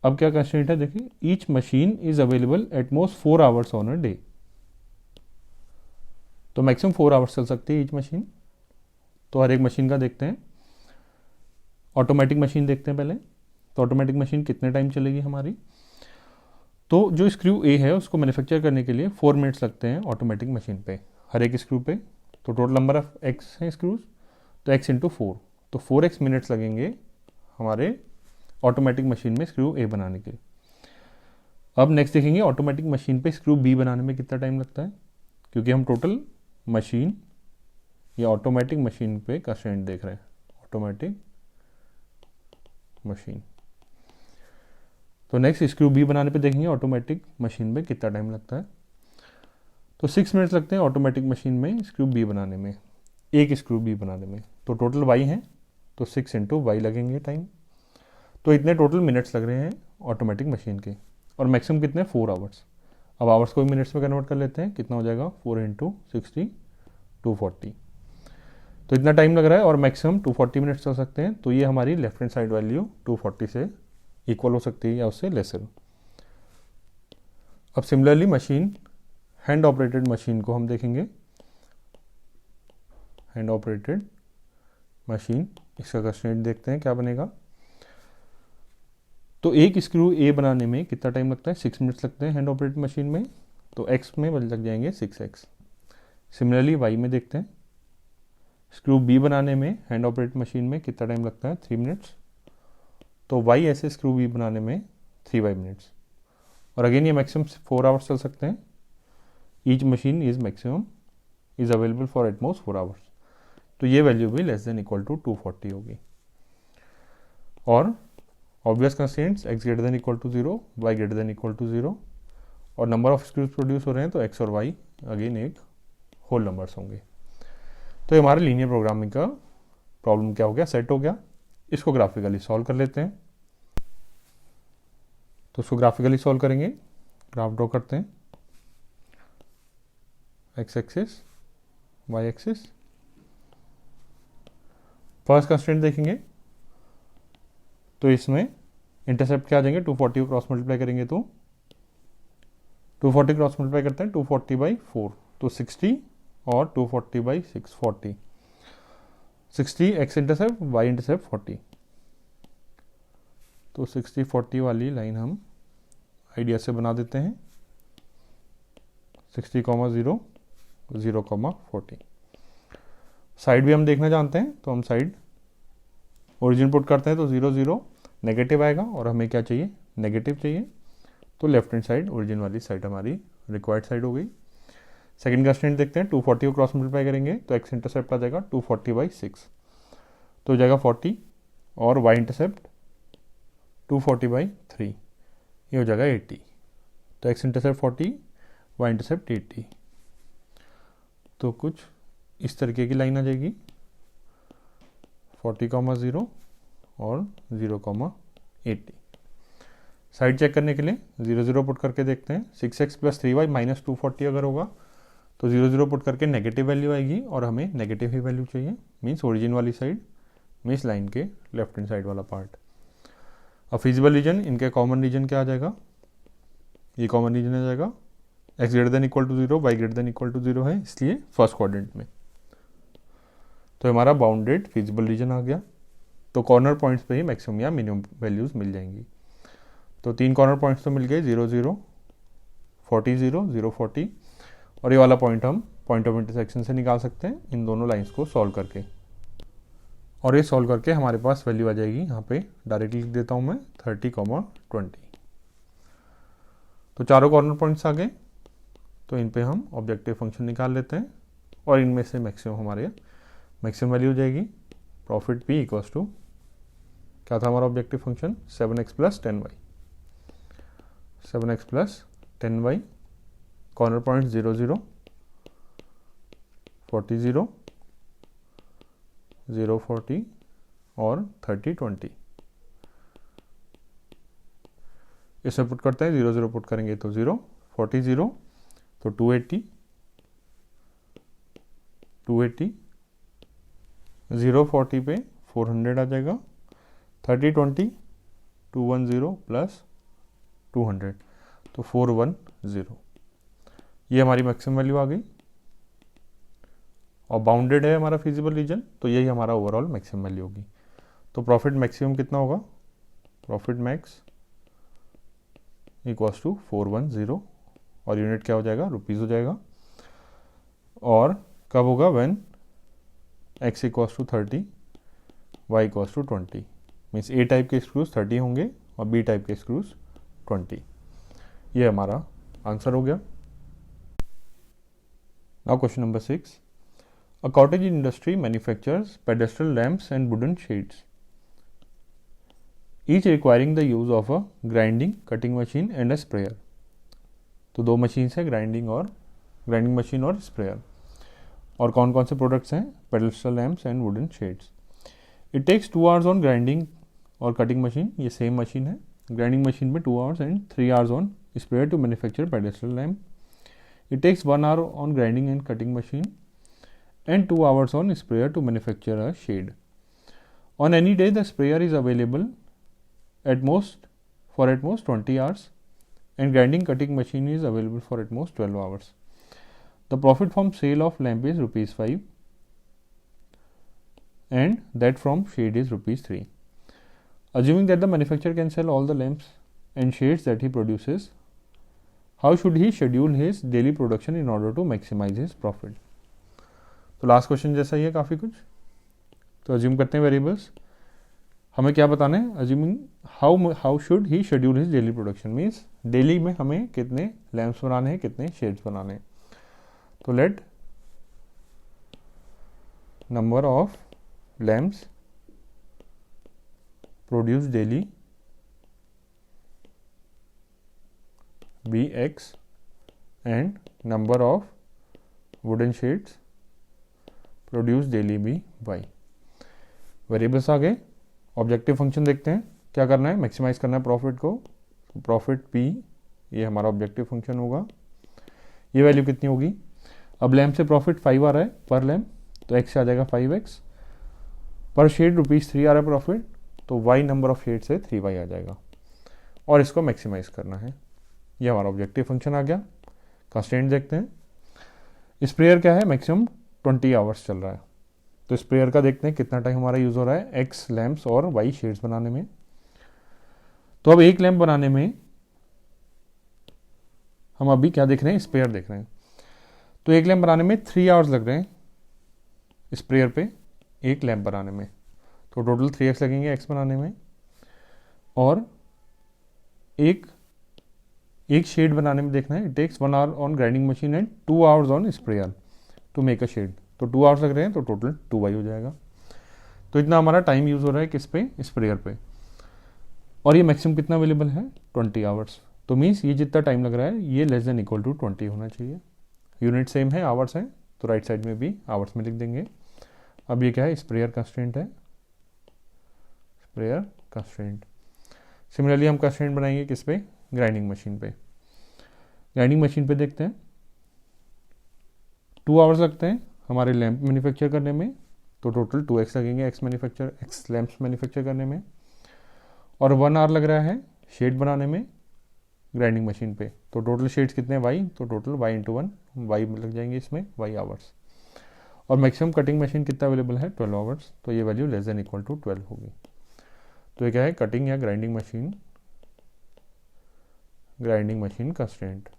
अब क्या कंस्ट्रेंट है, देखिए, each machine is available at most 4 hours on a day. तो मैक्सिमम 4 आवर्स चल सकती है ईच मशीन। तो हर एक मशीन का देखते हैं। ऑटोमेटिक मशीन देखते हैं पहले। तो ऑटोमेटिक मशीन कितने टाइम चलेगी हमारी, तो जो स्क्रू ए है उसको मैन्युफैक्चर करने के लिए 4 मिनट्स लगते हैं ऑटोमेटिक मशीन पे, हर एक स्क्रू पे। तो टोटल नंबर ऑफ एक्स है स्क्रूज, तो एक्स इंटू 4, तो 4x मिनट्स लगेंगे हमारे ऑटोमेटिक मशीन में स्क्रू ए बनाने के लिए। अब नेक्स्ट देखेंगे ऑटोमेटिक मशीन पे स्क्रू बी बनाने में कितना टाइम लगता है, क्योंकि हम टोटल मशीन या ऑटोमेटिक मशीन पे कंस्ट्रेंट देख रहे हैं, ऑटोमेटिक मशीन। तो नेक्स्ट स्क्रू बी बनाने पे देखेंगे ऑटोमेटिक मशीन में कितना टाइम लगता है। तो 6 मिनट्स लगते हैं ऑटोमेटिक मशीन में स्क्रू बी बनाने में, एक स्क्रू बी बनाने में। तो टोटल वाई हैं, तो 6 इंटू वाई लगेंगे टाइम। तो इतने टोटल मिनट्स लग रहे हैं ऑटोमेटिक मशीन के, और मैक्सिमम कितने 4 आवर्स। अब आवर्स को मिनट्स में कन्वर्ट कर लेते हैं, कितना हो जाएगा 4 इंटू 60 240। तो इतना टाइम लग रहा है और मैक्सिमम 240 मिनट्स चल सकते हैं। तो ये हमारी लेफ्ट हैंड साइड वैल्यू 240 से इक्वल हो सकती है या उससे लेसर। अब similarly machine, hand operated machine को हम देखेंगे। हैंड ऑपरेटेड मशीन, इसका कंस्ट्रेंट देखते हैं क्या बनेगा। तो एक स्क्रू ए बनाने में कितना टाइम लगता है, 6 मिनट्स लगते हैं हैंड ऑपरेटेड मशीन में। तो एक्स में लग जाएंगे 6x। सिमिलरली वाई में देखते हैं, स्क्रू बी बनाने में हैंड ऑपरेटेड मशीन में कितना टाइम लगता है, 3 मिनट्स। तो वाई ऐसे स्क्रू बी बनाने में 3y मिनट्स। और अगेन ये मैक्सिमम 4 आवर्स चल सकते हैं। Each machine is available for at most 4 hours. तो ये वैल्यू भी लेस देन इक्वल टू 240 होगी। और ऑब्वियस constraints x greater than equal to 0, y greater than equal to 0, और नंबर ऑफ स्क्रूज प्रोड्यूस हो रहे हैं तो x और y अगेन एक होल नंबर्स होंगे। तो ये हमारा लीनियर प्रोग्रामिंग का प्रॉब्लम क्या हो गया, सेट हो गया। इसको ग्राफिकली सॉल्व कर लेते हैं। तो इसको ग्राफिकली सॉल्व करेंगे, ग्राफ ड्रॉ करते हैं। x axis, y axis. First constraint देखेंगे तो इसमें इंटरसेप्ट क्या आ जाएंगे, 240 को क्रॉस मल्टीप्लाई करेंगे तो 240 क्रॉस मल्टीप्लाई करते हैं 240/4, तो 60 और 240/6 40। 60 x इंटरसेप्ट, y इंटरसेप्ट 40। तो 60-40 वाली लाइन हम आइडिया से बना देते हैं। 60, 0, 0, 40। साइड भी हम देखना जानते हैं तो हम साइड ओरिजिन पुट करते हैं तो 0, 0 नेगेटिव आएगा और हमें क्या चाहिए, नेगेटिव चाहिए। तो लेफ्ट हैंड साइड, ओरिजिन वाली साइड हमारी रिक्वायर्ड साइड हो गई। सेकंड कंस्ट्रेंट देखते हैं, 240 को क्रॉस मल्टीप्लाई करेंगे तो एक्स इंटरसेप्ट आ जाएगा 240/6, तो हो जाएगा 40, और वाई इंटरसेप्ट 240/3, ये हो जाएगा 80। तो एक्स इंटरसेप्ट 40, वाई इंटरसेप्ट 80। तो कुछ इस तरीके की लाइन आ जाएगी, 40, 0 और 0, 80। साइड चेक करने के लिए 0, 0 पुट करके देखते हैं। 6x + 3y - 240 अगर होगा तो 0, 0 पुट करके नेगेटिव वैल्यू आएगी और हमें नेगेटिव ही वैल्यू चाहिए, मीन्स ओरिजिन वाली साइड, मीन्स लाइन के लेफ्ट हैंड साइड वाला पार्ट। अब फिजिबल रीजन, इनके कॉमन रीजन क्या आ जाएगा, ये कॉमन रीजन आ जाएगा x greater than equal to 0, y greater than equal to 0 है, इसलिए फर्स्ट क्वाड्रेंट में। तो हमारा बाउंडेड फिजिबल रीजन आ गया। तो कॉर्नर पॉइंट्स पे ही मैक्सिमम या मिनिमम वैल्यूज मिल जाएंगी। तो 3 कॉर्नर पॉइंट्स तो मिल गए, 0, 0, 40, 0, 0, 40, और ये वाला पॉइंट हम पॉइंट ऑफ इंटरसेक्शन से निकाल सकते हैं इन दोनों लाइंस को सॉल्व करके। और ये सॉल्व करके हमारे पास वैल्यू आ जाएगी, यहाँ पे डायरेक्टली लिख देता हूँ मैं, 30, 20। तो चारों कॉर्नर पॉइंट्स आ गए। तो इन पे हम ऑब्जेक्टिव फंक्शन निकाल लेते हैं और इनमें से मैक्सिमम हमारे मैक्सिमम वैल्यू हो जाएगी। प्रॉफिट P इक्वल्स टू, क्या था हमारा objective function, 7x + 10y। 7x + 10y, corner point 0, 0, 40, 0, 0, 40 और 30, 20। इसे पुट करते हैं, 0, 0 पुट करेंगे तो 0, 40, 0 तो 280, 280, 0, 40 पे 400 आ जाएगा, 30, 20, 210 + 200 तो 410। ये हमारी मैक्सिमम वैल्यू आ गई और बाउंडेड है हमारा फिजिबल रीजन, तो यही हमारा ओवरऑल मैक्सिमम वैल्यू होगी। तो प्रॉफिट मैक्सिमम कितना होगा, प्रॉफिट मैक्स इक्वल्स टू 410, और यूनिट क्या हो जाएगा, रुपीज़ हो जाएगा। और कब होगा, when x equals to 30, y equals to 20, means A type के स्क्रूज 30 होंगे और बी टाइप के स्क्रूज 20। ये हमारा आंसर हो गया। Now question number 6, a cottage industry manufactures pedestal lamps and wooden shades, each requiring the use of a grinding, cutting machine and a sprayer। तो दो मशीन है, ग्राइंडिंग मशीन और स्प्रेयर। और कौन कौन से प्रोडक्ट्स हैं, pedestal lamps and wooden shades. It takes 2 hours on grinding और कटिंग मशीन, ये सेम मशीन है। ग्राइंडिंग मशीन में 2 hours and 3 hours on sprayer to manufacture pedestal lamp. It takes 1 hour on grinding and cutting machine and 2 hours on sprayer to manufacture a shade. On any day, the sprayer is available at most 20 hours and grinding cutting machine is available for at most 12 hours. The profit from sale of lamp is rupees 5 and that from shade is rupees 3. Assuming that the manufacturer can sell all the lamps and shades that he produces, how should he schedule his daily production in order to maximize his profit? तो लास्ट क्वेश्चन जैसा ही है काफ़ी कुछ. तो अज्यूम करते हैं वेरिएबल्स. हमें क्या बताना है? Assuming how should he schedule his daily production means daily में हमें कितने लैम्प्स बनाने हैं, कितने शेड्स बनाने हैं. तो let number of lamps produce daily be X and number of wooden shades produce daily be Y. Variables आ गए. ऑब्जेक्टिव फंक्शन देखते हैं. क्या करना है? मैक्सिमाइज करना है प्रॉफिट को. प्रॉफिट पी ये हमारा ऑब्जेक्टिव फंक्शन होगा. ये वैल्यू कितनी होगी? अब लैम्प से प्रॉफिट 5 आ रहा है पर लैम्प, तो एक्स से आ जाएगा 5x. पर शेड रुपीज़ 3 आ रहा है प्रॉफिट, तो वाई नंबर ऑफ शेड से 3y आ जाएगा और इसको मैक्सिमाइज करना है. ये हमारा ऑब्जेक्टिव फंक्शन आ गया. कंस्ट्रेंट देखते हैं. स्प्रेयर क्या है? मैक्सिमम 20 आवर्स चल रहा है. तो स्प्रेयर का देखते हैं कितना टाइम हमारा यूज़ हो रहा है एक्स लैम्प्स और वाई शेड्स बनाने में. तो अब एक लैम्प बनाने में हम अभी क्या देख रहे हैं? स्प्रेयर देख रहे हैं. तो एक लैम्प बनाने में 3 आवर्स लग रहे हैं स्प्रेयर पे एक लैम्प बनाने में. तो टोटल 3x लगेंगे एक्स बनाने में. और एक शेड बनाने में देखना है. It takes 1 hour on grinding machine and 2 hours on sprayer to make a shade. तो 2 आवर्स लग रहे हैं, तो टोटल 2y हो जाएगा. तो इतना हमारा टाइम यूज़ हो रहा है किस पे? स्प्रेयर पे. और ये मैक्सिमम कितना अवेलेबल है? 20 आवर्स. तो मीन्स ये जितना टाइम लग रहा है ये लेस देन इक्वल टू 20 होना चाहिए. यूनिट सेम है, आवर्स है, तो राइट साइड में भी आवर्स में लिख देंगे. अब ये क्या है? स्प्रेयर कंस्ट्रेंट है. Sprayer constraint. सिमिलरली हम कंस्ट्रेंट बनाएंगे किस पे? ग्राइंडिंग मशीन पे. ग्राइंडिंग मशीन पे देखते हैं 2 आवर्स लगते हैं हमारे लैम्प मैन्युफैक्चर करने में, तो टोटल 2x लगेंगे एक्स लैम्प्स मैन्युफैक्चर करने में. और 1 आवर लग रहा है शेड बनाने में ग्राइंडिंग मशीन पे. तो टोटल शेड्स कितने हैं? y. तो टोटल y इंटू 1 वाई लग जाएंगे इसमें, y आवर्स. और मैक्सिमम कटिंग मशीन कितना अवेलेबल है? 12 आवर्स. तो ये value less than equal to 12 होगी. तो ये क्या है? कटिंग या ग्राइंडिंग मशीन कंस्ट्रेंट.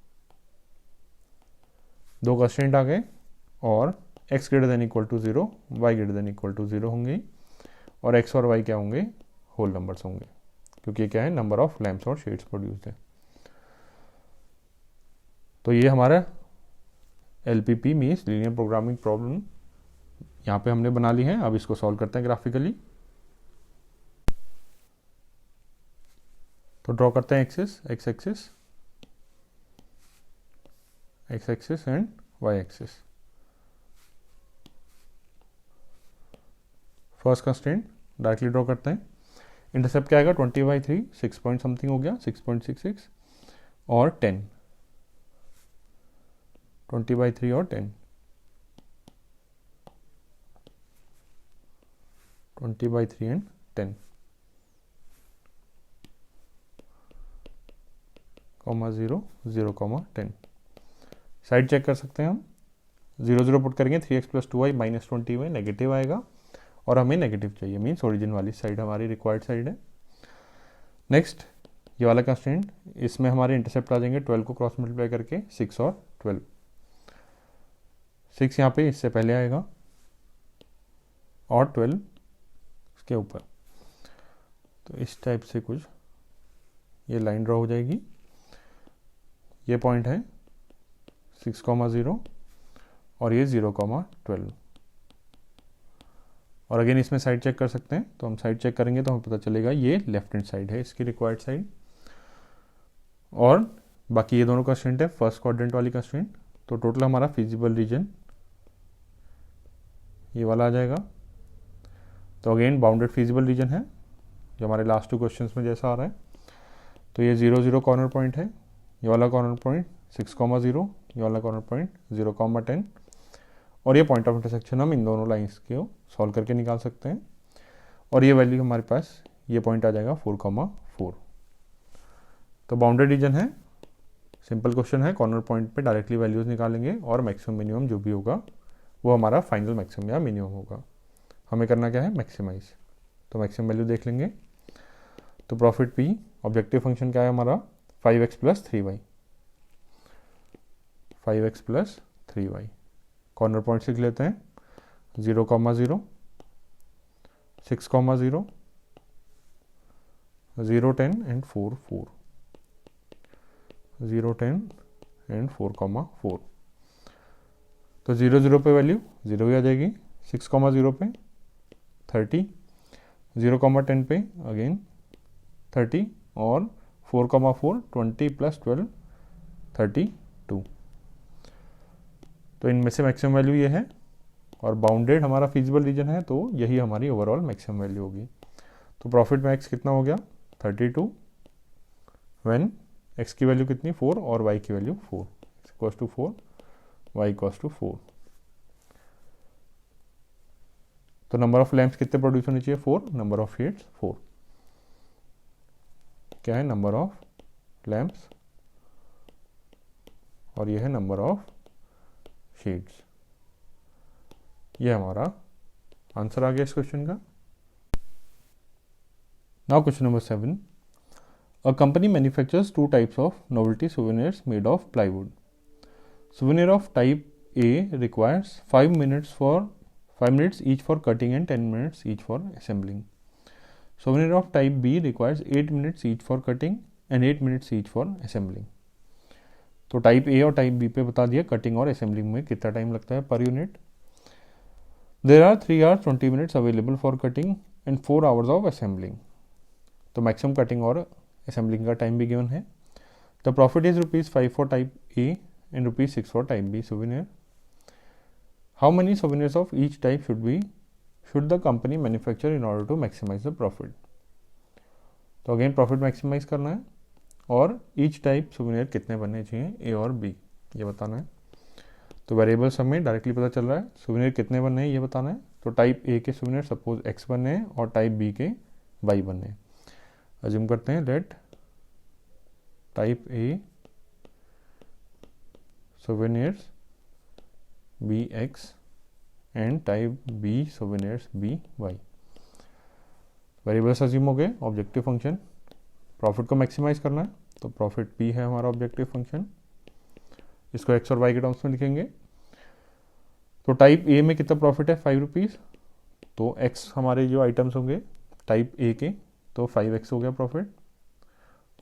2 कंस्ट्रेंट आ गए और x greater than equal to 0, y greater than equal to 0 होंगे. और x और y क्या होंगे? होल नंबर्स होंगे, क्योंकि ये क्या है? नंबर ऑफ लैम्प्स और शेड्स प्रोड्यूस्ड है. तो ये हमारा LPP means linear programming problem यहाँ पे हमने बना ली है. अब इसको सॉल्व करते हैं ग्राफिकली. तो ड्रॉ करते हैं axis and y axis. First constraint directly draw करते हैं. इंटरसेप्ट क्या आएगा? 20/3 6 पॉइंट समथिंग हो गया, 6.66 और 10. 20/3 और 10. 20/3 एंड 10 0 0 10. साइड चेक कर सकते हैं हम. 0 0 पुट करेंगे 3x + 2y -20 में नेगेटिव आएगा और हमें नेगेटिव चाहिए, मीन्स ओरिजिन वाली साइड हमारी रिक्वायर्ड साइड है. नेक्स्ट ये वाला कंस्ट्रेंट, इसमें हमारे इंटरसेप्ट आ जाएंगे 12 को क्रॉस मल्टीप्लाई करके 6 और 12. 6 यहाँ पे इससे पहले आएगा और 12 इसके ऊपर. तो इस टाइप से कुछ ये लाइन ड्रॉ हो जाएगी. ये पॉइंट है 6,0 और ये 0,12. और अगेन इसमें साइड चेक कर सकते हैं. तो हम साइड चेक करेंगे तो हमें पता चलेगा ये लेफ्ट हैंड साइड है इसकी रिक्वायर्ड साइड. और बाकी ये दोनों कंस्ट्रेंट है फर्स्ट क्वाड्रेंट वाली कंस्ट्रेंट. तो टोटल हमारा फिजिबल रीजन ये वाला आ जाएगा. तो अगेन बाउंडेड फिजिबल रीजन है जो हमारे लास्ट 2 क्वेश्चंस में जैसा आ रहा है. तो ये 0 0 कॉर्नर पॉइंट है. ये वाला कॉर्नर पॉइंट 6,0, ये वाला कॉर्नर पॉइंट 0,10. और ये पॉइंट ऑफ इंटरसेक्शन हम इन दोनों लाइंस को सॉल्व करके निकाल सकते हैं, और ये वैल्यू हमारे पास ये पॉइंट आ जाएगा 4,4। तो बाउंडेड रीजन है, सिंपल क्वेश्चन है, कॉर्नर पॉइंट पे डायरेक्टली वैल्यूज निकालेंगे और मैक्सिमम मिनिमम जो भी होगा वो हमारा फाइनल मैक्सिमम या मिनिमम होगा। हमें करना क्या है, मैक्सिमाइज। तो मैक्सिमम वैल्यू देख लेंगे। तो प्रॉफिट पी, ऑब्जेक्टिव फंक्शन क्या है हमारा, 5x plus 3y, 5x plus 3y। Corner point लिख लेते हैं, 0,0, 6,0, 0, 10 एंड 4, 4, 0, 10 एंड 4,4। तो 0, 0 पे वैल्यू 0 ही आ जाएगी, 6,0 पे 30, 0,10 पे अगेन 30, और 4,4 20 प्लस 12 32। तो इनमें से मैक्सिमम वैल्यू ये है, और बाउंडेड हमारा फिजिबल रीजन है, तो यही हमारी ओवरऑल मैक्सिमम वैल्यू होगी। तो प्रॉफिट में एक्स कितना हो गया, 32, व्हेन एक्स की वैल्यू कितनी 4 और वाई की value 4, x equals to 4, y equals to 4। तो नंबर ऑफ लैम्प्स कितने प्रोड्यूस होने चाहिए, 4, नंबर ऑफ शेड्स 4। क्या है, नंबर ऑफ लैम्प्स, और ये है नंबर ऑफ शेड्स। ये हमारा आंसर आ गया इस क्वेश्चन का। Now question number 7, a company manufactures 2 types of novelty souvenirs made of plywood. Souvenir of type A requires 5 minutes each for cutting and 10 minutes each for assembling. Souvenir of type B requires 8 minutes each for cutting and 8 minutes each for assembling. तो टाइप ए और टाइप बी पे बता दिया कटिंग और असेंबलिंग में कितना टाइम लगता है पर unit. There are 3 hours 20 minutes available for cutting and 4 hours of assembling. तो मैक्सिमम कटिंग और असेंबलिंग का टाइम भी गिवन है। The profit is ₹5 for type A and ₹6 for type B souvenir. How many souvenirs of each type should the company manufacture in order to maximize the profit? तो अगेन प्रॉफिट मैक्सिमाइज करना है, और ईच टाइप souvenir कितने बनने चाहिए, ए और बी, ये बताना है। तो वेरिएबल्स हमें डायरेक्टली पता चल रहा है, souvenir कितने बनने हैं ये बताना है। तो टाइप ए के souvenir सपोज x बनने हैं और टाइप बी के y बनने हैं। अज्यूम करते हैं let type A souvenirs bx and type B souvenirs by। Variables assume हो गए। ऑब्जेक्टिव फंक्शन प्रॉफिट को मैक्सिमाइज करना है, तो प्रॉफिट P है हमारा ऑब्जेक्टिव फंक्शन। इसको x और y के टर्म्स में लिखेंगे। तो टाइप A में कितना प्रॉफिट है, ₹5। तो x हमारे जो आइटम्स होंगे टाइप A के, तो 5x हो गया प्रॉफिट,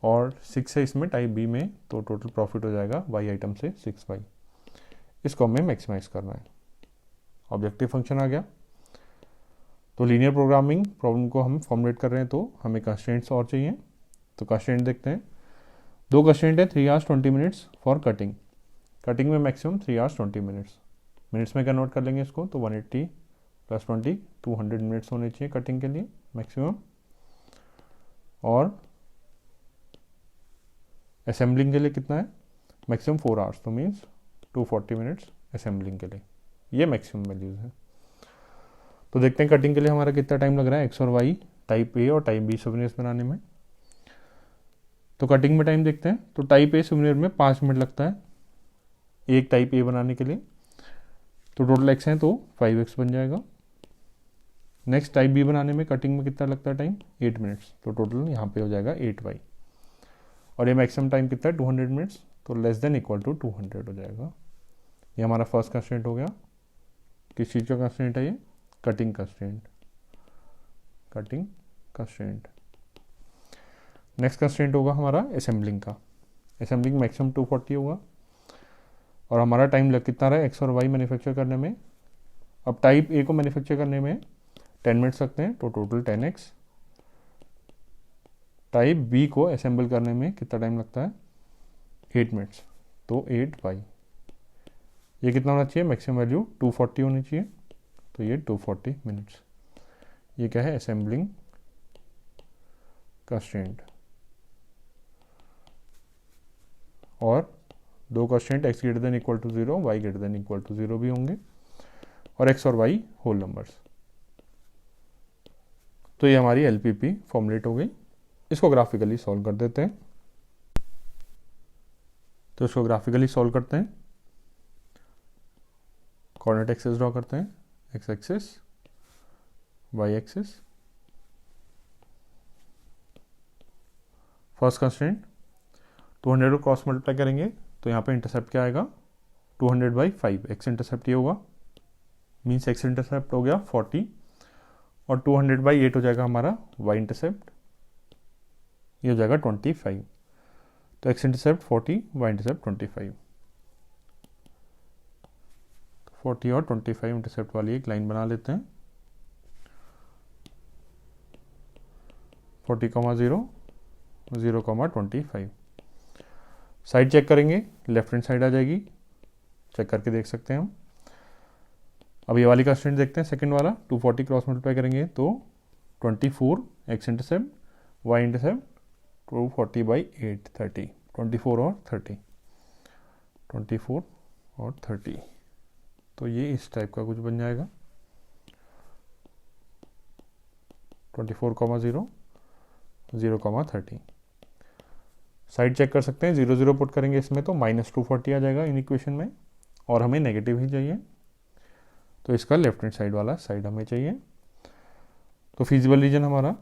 और 6 है इसमें टाइप बी में, तो टोटल प्रॉफिट हो जाएगा y आइटम से 6y। इसको हमें मैक्सिमाइज करना है। ऑब्जेक्टिव फंक्शन आ गया। तो लीनियर प्रोग्रामिंग प्रॉब्लम को हम फॉर्मुलेट कर रहे हैं, तो हमें कंस्ट्रेंट्स और चाहिए। तो कंस्ट्रेंट देखते हैं। 2 कंस्ट्रेंट है, 3 hours 20 minutes for cutting. Cutting में मैक्सिमम 3 hours 20 minutes, मिनट्स में कन्वर्ट कर लेंगे इसको, तो 180 प्लस 20 200 मिनट्स होने चाहिए कटिंग के लिए मैक्सिमम। और असेंबलिंग के लिए कितना है, मैक्सिमम 4 hours, तो मीन्स 240 मिनट्स असेंबलिंग के लिए। ये मैक्सिमम वैल्यूज है। तो देखते हैं कटिंग के लिए हमारा कितना टाइम लग रहा है, एक्स और वाई टाइप ए और टाइप बी सोवेनियर्स बनाने में। तो कटिंग में टाइम देखते हैं। तो टाइप ए सोवेनियर में 5 मिनट लगता है एक टाइप ए बनाने के लिए। तो टोटल एक्स है तो 5x बन जाएगा। नेक्स्ट टाइप बी बनाने में कटिंग में कितना लगता है टाइम, 8 मिनट्स, तो टोटल यहाँ पे हो जाएगा 8y। और ये मैक्सिमम टाइम कितना है 200 मिनट्स, तो लेस देन इक्वल टू 200 हो जाएगा। ये हमारा फर्स्ट कंस्ट्रेंट हो गया। किस चीज़ का कंस्ट्रेंट है ये, cutting constraint, cutting constraint. Next constraint होगा हमारा असेंबलिंग का। असेंबलिंग मैक्सिमम 240 होगा, और हमारा टाइम लग कितना रहा है एक्स और वाई मैन्युफैक्चर करने में। अब टाइप ए को मैन्युफैक्चर करने में 10 मिनट्स लगते हैं, तो टोटल 10x। टाइप बी को असेंबल करने में कितना टाइम लगता है, 8 मिनट्स, तो 8y। ये कितना होना चाहिए, मैक्सिमम वैल्यू 240 होनी चाहिए, तो ये 240 मिनट्स। ये क्या है, असेंबलिंग कंस्ट्रेंट। और 2 constraint x greater than equal to 0, y greater than equal to 0 भी होंगे। और x और y होल नंबर्स। तो ये हमारी LPP फॉर्मुलेट हो गई। इसको ग्राफिकली सॉल्व कर देते हैं। तो इसको ग्राफिकली सॉल्व करते हैं। कोऑर्डिनेट एक्सिस ड्रॉ करते हैं, x axis, y axis. First constraint 200 को क्रॉस मल्टीप्लाई करेंगे तो यहाँ पे इंटरसेप्ट क्या आएगा, 200/5। x इंटरसेप्ट ये होगा, मीन्स x इंटरसेप्ट हो गया 40 और 200/8 हो जाएगा हमारा y इंटरसेप्ट, ये हो जाएगा 25। तो x इंटरसेप्ट 40, y इंटरसेप्ट 25। 40 और 25 इंटरसेप्ट वाली एक लाइन बना लेते हैं। 40,0, 0,25। साइड चेक करेंगे, लेफ्ट हैंड साइड आ जाएगी, चेक करके देख सकते हैं हम। अब ये वाली कंस्ट्रेंट देखते हैं, सेकंड वाला 240 क्रॉस मल्टीप्लाई करेंगे तो 24 x इंटरसेप्ट, y इंटरसेप्ट 240/8, 30। 24 और 30, 24 और 30। तो ये इस टाइप का कुछ बन जाएगा। 24,0, 0,30। साइड चेक कर सकते हैं, 0 0 पुट करेंगे इसमें तो -240 आ जाएगा इन इक्वेशन में, और हमें नेगेटिव ही चाहिए, तो इसका लेफ्ट हैंड साइड वाला साइड हमें चाहिए। तो फीजिबल रीजन हमारा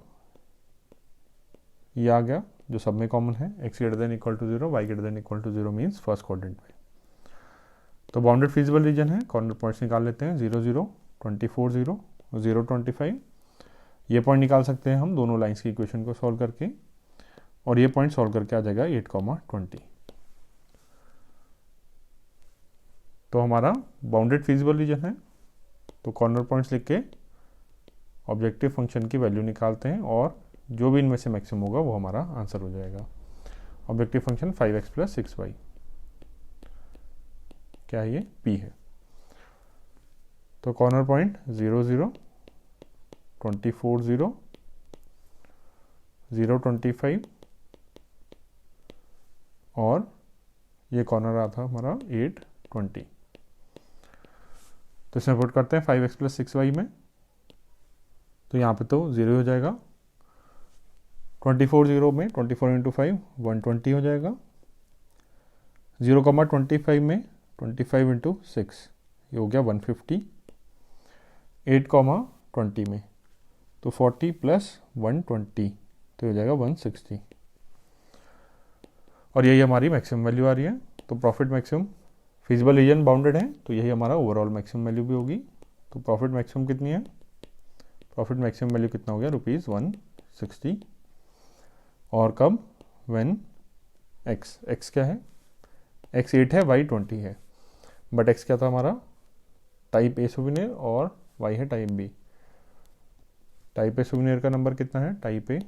ये आ गया जो सब में कॉमन है, x > 0, y > 0 means first quadrant में। तो बाउंडेड फीजिबल रीजन है, कॉर्नर पॉइंट्स निकाल लेते हैं, 0 0, 24 0, 0 25। ये पॉइंट निकाल सकते हैं हम दोनों लाइंस की इक्वेशन को सॉल्व करके, और ये पॉइंट सॉल्व करके आ जाएगा 8,20। तो हमारा बाउंडेड फीजिबल रीजन है। तो कॉर्नर पॉइंट्स लिख के ऑब्जेक्टिव फंक्शन की वैल्यू निकालते हैं, और जो भी इनमें से मैक्सिमम होगा वो हमारा आंसर हो जाएगा। ऑब्जेक्टिव फंक्शन 5x + 6y, क्या है ये, p है। तो कॉर्नर पॉइंट 0 0, 24 0, 0 25, और ये कॉर्नर आता है हमारा 8 20। तो इसमें पुट करते हैं 5x + 6y में, तो यहाँ पे तो 0 हो जाएगा। 24 0 में 24 × 5 120 हो जाएगा। 0,25 में 25 × 6 ये हो गया 150। 8,20 में तो 40 + 120 तो हो जाएगा 160, और यही हमारी मैक्सिमम वैल्यू आ रही है। तो profit maximum, feasible region bounded है तो यही हमारा ओवरऑल मैक्सिमम वैल्यू भी होगी। तो प्रॉफिट मैक्सिमम कितनी है, प्रॉफिट मैक्सिमम वैल्यू कितना हो गया, ₹160। और कब, व्हेन x क्या है, x 8 है, y 20 है, बट x क्या था हमारा, टाइप ए सोविनियर, और y है type B. Type A souvenir का नंबर कितना है, type A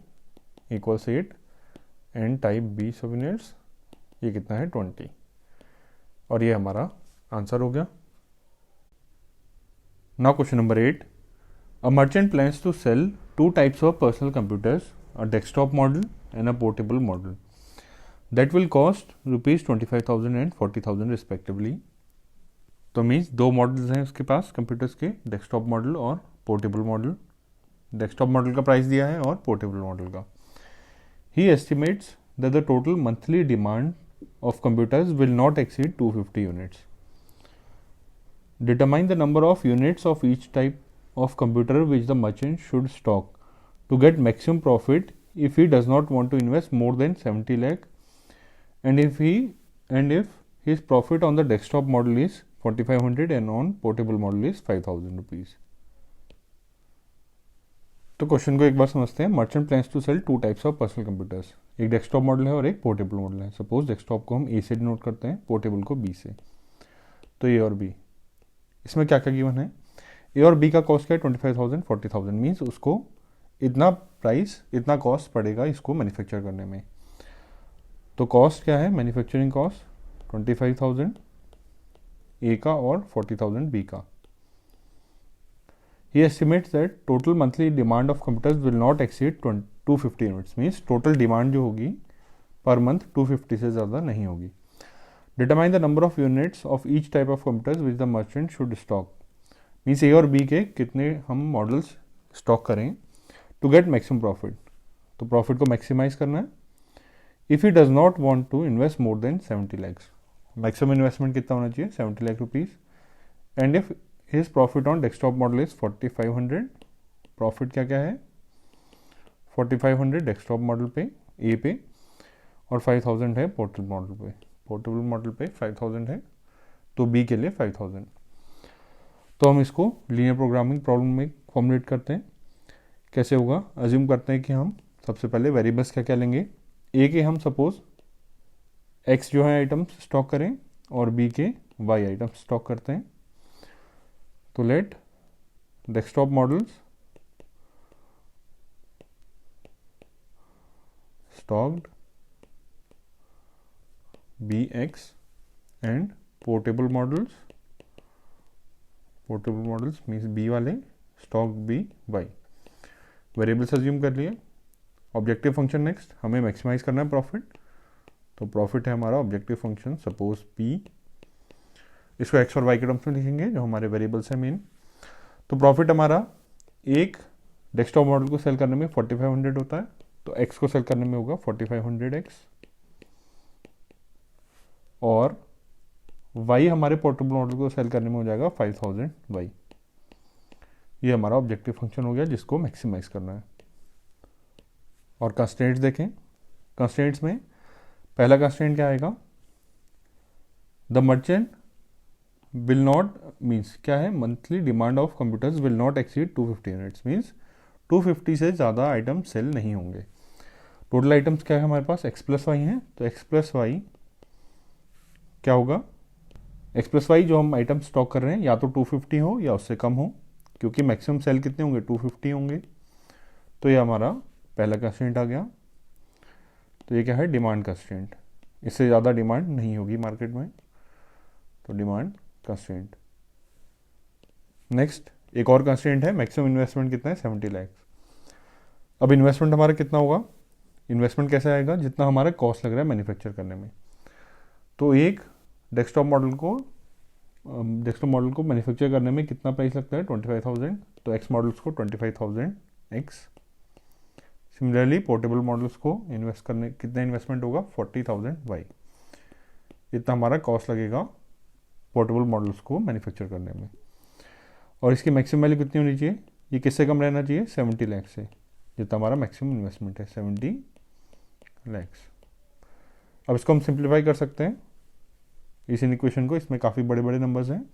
= 8, and type B souvenirs ये कितना है, 20, और ये हमारा आंसर हो गया। Now question number 8, a merchant plans to sell 2 types of personal computers, a desktop model and a portable model, that will cost ₹25,000 and ₹40,000 respectively. तो मीन्स 2 मॉडल्स हैं उसके पास कंप्यूटर्स के, डेस्कटॉप मॉडल और पोर्टेबल मॉडल। डेस्कटॉप मॉडल का प्राइस दिया है और पोर्टेबल मॉडल का। He estimates that the total monthly demand of computers will not exceed 250 units. Determine the number of units of each type of computer which the merchant should stock to get maximum profit if he does not want to invest more than 70 lakh, and if his profit on the desktop model is 4500 and on portable model is 5000 rupees. तो क्वेश्चन को एक बार समझते हैं। Merchant plans to sell 2 types of personal computers, एक डेस्कटॉप मॉडल है और एक पोर्टेबल मॉडल है। सपोज डेस्कटॉप को हम ए से डिनोट करते हैं, पोर्टेबल को बी से। तो ए और बी, इसमें क्या क्या गिवन है, ए और बी का कॉस्ट क्या है, 25,000 40,000, मीन्स उसको इतना प्राइस, इतना कॉस्ट पड़ेगा इसको मैन्युफैक्चर करने में। तो कॉस्ट क्या है, मैन्युफैक्चरिंग कॉस्ट 25,000 ए का और 40,000 बी का। He estimates that total monthly demand of computers will not exceed 250 units, means total demand जो होगी पर मंथ 250 से ज़्यादा नहीं होगी। Determine the number of units of each type of computers which the merchant should stock means A और बी के कितने हम मॉडल्स स्टॉक करें टू गेट मैक्सिमम प्रॉफिट। तो प्रॉफिट को मैक्सिमाइज करना है। If he does not want to invest more than 70 lakhs, maximum investment कितना होना चाहिए 70 lakh rupees. And if his profit on desktop model is 4500, profit क्या क्या है 4500 डेस्कटॉप मॉडल पे ए पे, और 5000 है पोर्टेबल मॉडल पे। पोर्टेबल मॉडल पे 5000 है, तो बी के लिए 5000। तो हम इसको लीनियर प्रोग्रामिंग प्रॉब्लम में फॉर्मुलेट करते हैं। कैसे होगा, अज्यूम करते हैं कि हम सबसे पहले वेरिएबल्स क्या क्या लेंगे। ए के हम सपोज एक्स जो है आइटम्स स्टॉक करें और बी के वाई आइटम्स स्टॉक करते हैं। तो let desktop models stocked be X and portable models means B वाले stock be Y. Variables assume कर लिए। ऑब्जेक्टिव फंक्शन नेक्स्ट, हमें मैक्सिमाइज करना है प्रॉफिट। तो प्रॉफिट है हमारा ऑब्जेक्टिव फंक्शन सपोज पी, इसको एक्स और वाई के टर्म्स में लिखेंगे जो हमारे वेरिएबल्स हैं मेन। तो प्रॉफिट हमारा एक डेस्कटॉप मॉडल को सेल करने में 4500 होता है, तो एक्स को सेल करने में होगा 4500x, और वाई हमारे पोर्टेबल मॉडल को सेल करने में हो जाएगा 5000y। ये हमारा ऑब्जेक्टिव फंक्शन हो गया जिसको मैक्सिमाइज करना है। और कंस्ट्रेंट्स देखें, कंस्ट्रेंट्स में पहला कंस्ट्रेंट क्या आएगा, the merchant will not, means क्या है, monthly demand of computers will not exceed 250 units, means 250 से ज़्यादा आइटम सेल नहीं होंगे। टोटल आइटम्स क्या है हमारे पास, एक्स प्लस वाई है, तो एक्स प्लस वाई क्या होगा, एक्स प्लस वाई जो हम आइटम स्टॉक कर रहे हैं या तो 250 हो या उससे कम हो, क्योंकि मैक्सिमम सेल कितने होंगे 250 होंगे। तो ये हमारा पहला कंस्ट्रेंट आ गया। तो ये क्या है, डिमांड कंस्ट्रेंट, इससे ज़्यादा डिमांड नहीं होगी मार्केट में, तो डिमांड कंस्ट्रेंट। नेक्स्ट एक और कंस्ट्रेंट है, मैक्सिमम इन्वेस्टमेंट कितना है 70 लाख। अब इन्वेस्टमेंट हमारा कितना होगा, इन्वेस्टमेंट कैसे आएगा, जितना हमारा कॉस्ट लग रहा है मैन्युफैक्चर करने में। तो एक डेस्कटॉप मॉडल को मैन्युफैक्चर करने में कितना प्राइस लगता है 25,000, तो एक्स मॉडल्स को 25,000x। सिमिलरली पोर्टेबल मॉडल्स को इन्वेस्ट करने कितना इन्वेस्टमेंट होगा 40,000y। इतना हमारा कॉस्ट लगेगा पोर्टेबल मॉडल्स को मैन्युफैक्चर करने में। और इसकी मैक्सिमम वैल्यू कितनी होनी चाहिए, ये किससे कम रहना चाहिए 70 लाख से, जितना हमारा मैक्सिमम इन्वेस्टमेंट है 70 लाख। अब इसको हम सिंप्लीफाई कर सकते हैं इस इक्वेशन को, इसमें काफ़ी बड़े बड़े नंबर्स हैं।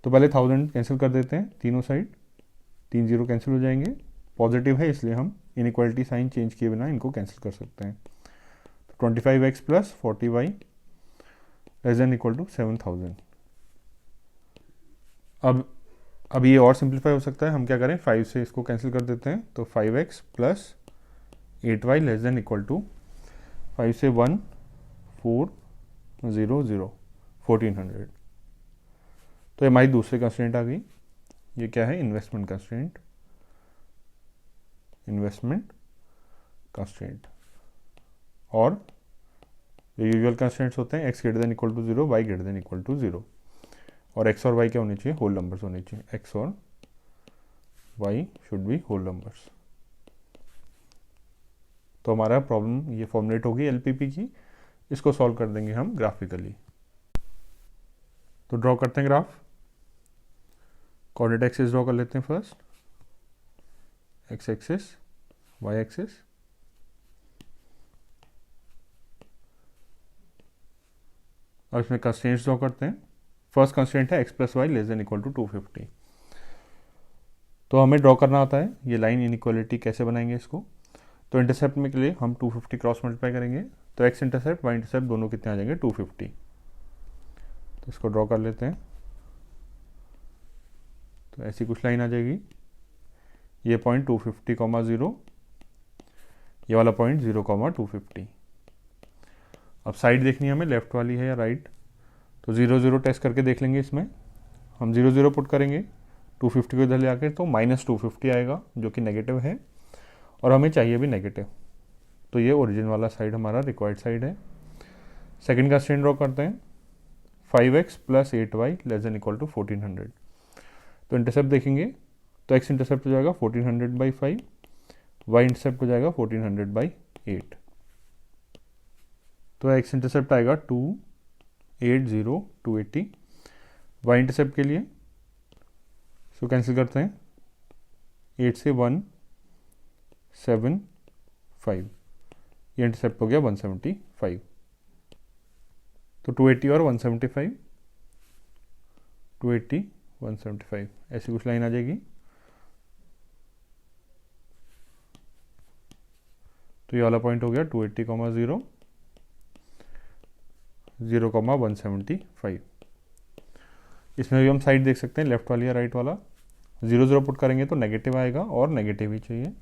तो पहले 1000 कैंसिल कर देते हैं, तीनों साइड 3 0 कैंसिल हो जाएंगे। पॉजिटिव है इसलिए हम इनइक्वालिटी साइन चेंज किए बिना इनको कैंसिल कर सकते हैं। तो 25x plus 40y less than equal to 7000। अब ये और सिंप्लीफाई हो सकता है, हम क्या करें 5 से इसको कैंसिल कर देते हैं, तो 5x plus 8y less than equal to 5 से 1 4 0 0 1400। तो ये हमारी दूसरी कंस्ट्रेंट आ गई। ये क्या है, इन्वेस्टमेंट कंस्ट्रेंट। और जो यूजुअल कंस्ट्रेंट्स होते हैं, x greater than equal to 0, y greater than equal to 0, और x और y क्या होने चाहिए, होल नंबर्स होने चाहिए। x और y should be whole numbers. तो हमारा प्रॉब्लम ये फॉर्मुलेट होगी एलपीपी की। इसको सॉल्व कर देंगे हम ग्राफिकली। तो ड्रॉ करते हैं ग्राफ। कोऑर्डिनेट एक्सिस ड्रॉ कर लेते हैं first, x axis, y axis. अब इसमें कंस्ट्रेंट्स ड्रॉ करते हैं। फर्स्ट कंस्ट्रेंट है x plus y less than equal to 250। तो हमें ड्रॉ करना आता है ये लाइन इनइक्वालिटी कैसे बनाएंगे इसको। तो इंटरसेप्ट में के लिए हम 250 क्रॉस मल्टीप्लाई करेंगे, तो एक्स इंटरसेप्ट वाई इंटरसेप्ट दोनों कितने आ जाएंगे 250। तो इसको ड्रॉ कर लेते हैं। तो ऐसी कुछ लाइन आ जाएगी, ये पॉइंट 250, 0, ये वाला पॉइंट 0, 250। अब साइड देखनी है हमें, लेफ्ट वाली है या राइट। तो 0 0 टेस्ट करके देख लेंगे। इसमें हम 0 0 पुट करेंगे, 250 को इधर ले आके, तो -250 आएगा जो कि नेगेटिव है, और हमें चाहिए भी नेगेटिव। तो ये ओरिजिन वाला साइड हमारा रिक्वायर्ड साइड है। सेकंड कंस्ट्रेंट ड्रॉ करते हैं, 5x plus 8y less than equal to 1400। तो इंटरसेप्ट देखेंगे तो एक्स इंटरसेप्ट हो जाएगा 1400/5, वाई इंटरसेप्ट हो जाएगा 1400/8। तो एक्स इंटरसेप्ट आएगा 280 वाई इंटरसेप्ट के लिए सो कैंसिल करते हैं, 8 से 175, ये इंटरसेप्ट हो गया 175। तो 280 और 175, 280 175 ऐसी कुछ लाइन आ जाएगी। तो ये वाला पॉइंट हो गया 280,0 0,175। इसमें भी हम साइड देख सकते हैं, लेफ्ट वाली या राइट वाला। 0 0 पुट करेंगे तो नेगेटिव आएगा और नेगेटिव ही चाहिए,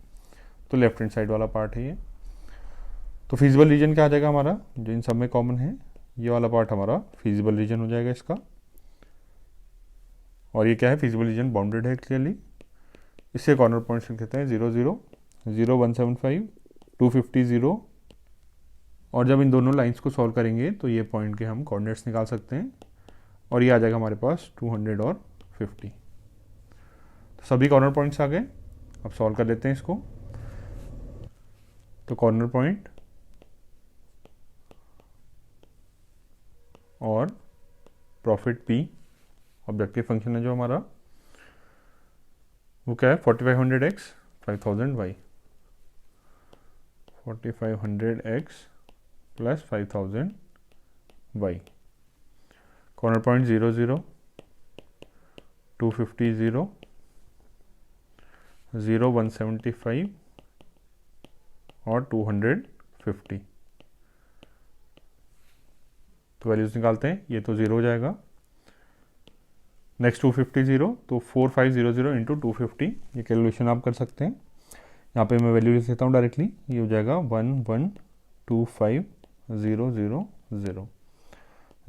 तो लेफ्ट हैंड साइड वाला पार्ट है ये। तो फिजिबल रीजन क्या आ जाएगा हमारा, जो इन सब में कॉमन है, ये वाला पार्ट हमारा फिजिबल रीजन हो जाएगा इसका। और ये क्या है, फिजिबल रीजन बाउंडेड है क्लियरली। इससे कॉर्नर पॉइंट्स लिख देते हैं 0 0 0 175 250 0। और जब इन दोनों लाइंस को सॉल्व करेंगे तो ये पॉइंट के हम कोऑर्डिनेट्स निकाल सकते हैं और ये आ जाएगा हमारे पास 200 और 50। तो सभी कॉर्नर पॉइंट्स आ गए। अब सॉल्व कर लेते हैं इसको। तो कॉर्नर पॉइंट और प्रॉफिट पी, ऑब्जेक्टिव फंक्शन है जो हमारा, वो क्या है 4500x 5000y, 4500x plus 5000y। Corner point 0 0 250 0 0 175 और 250। तो वैल्यूज निकालते हैं, ये तो 0 हो जाएगा। नेक्स्ट 250 0, तो 4500 इंटू 250, ये कैलकुलेशन आप कर सकते हैं। यहाँ पे मैं वैल्यू लिख देता हूँ डायरेक्टली, ये हो जाएगा 1125000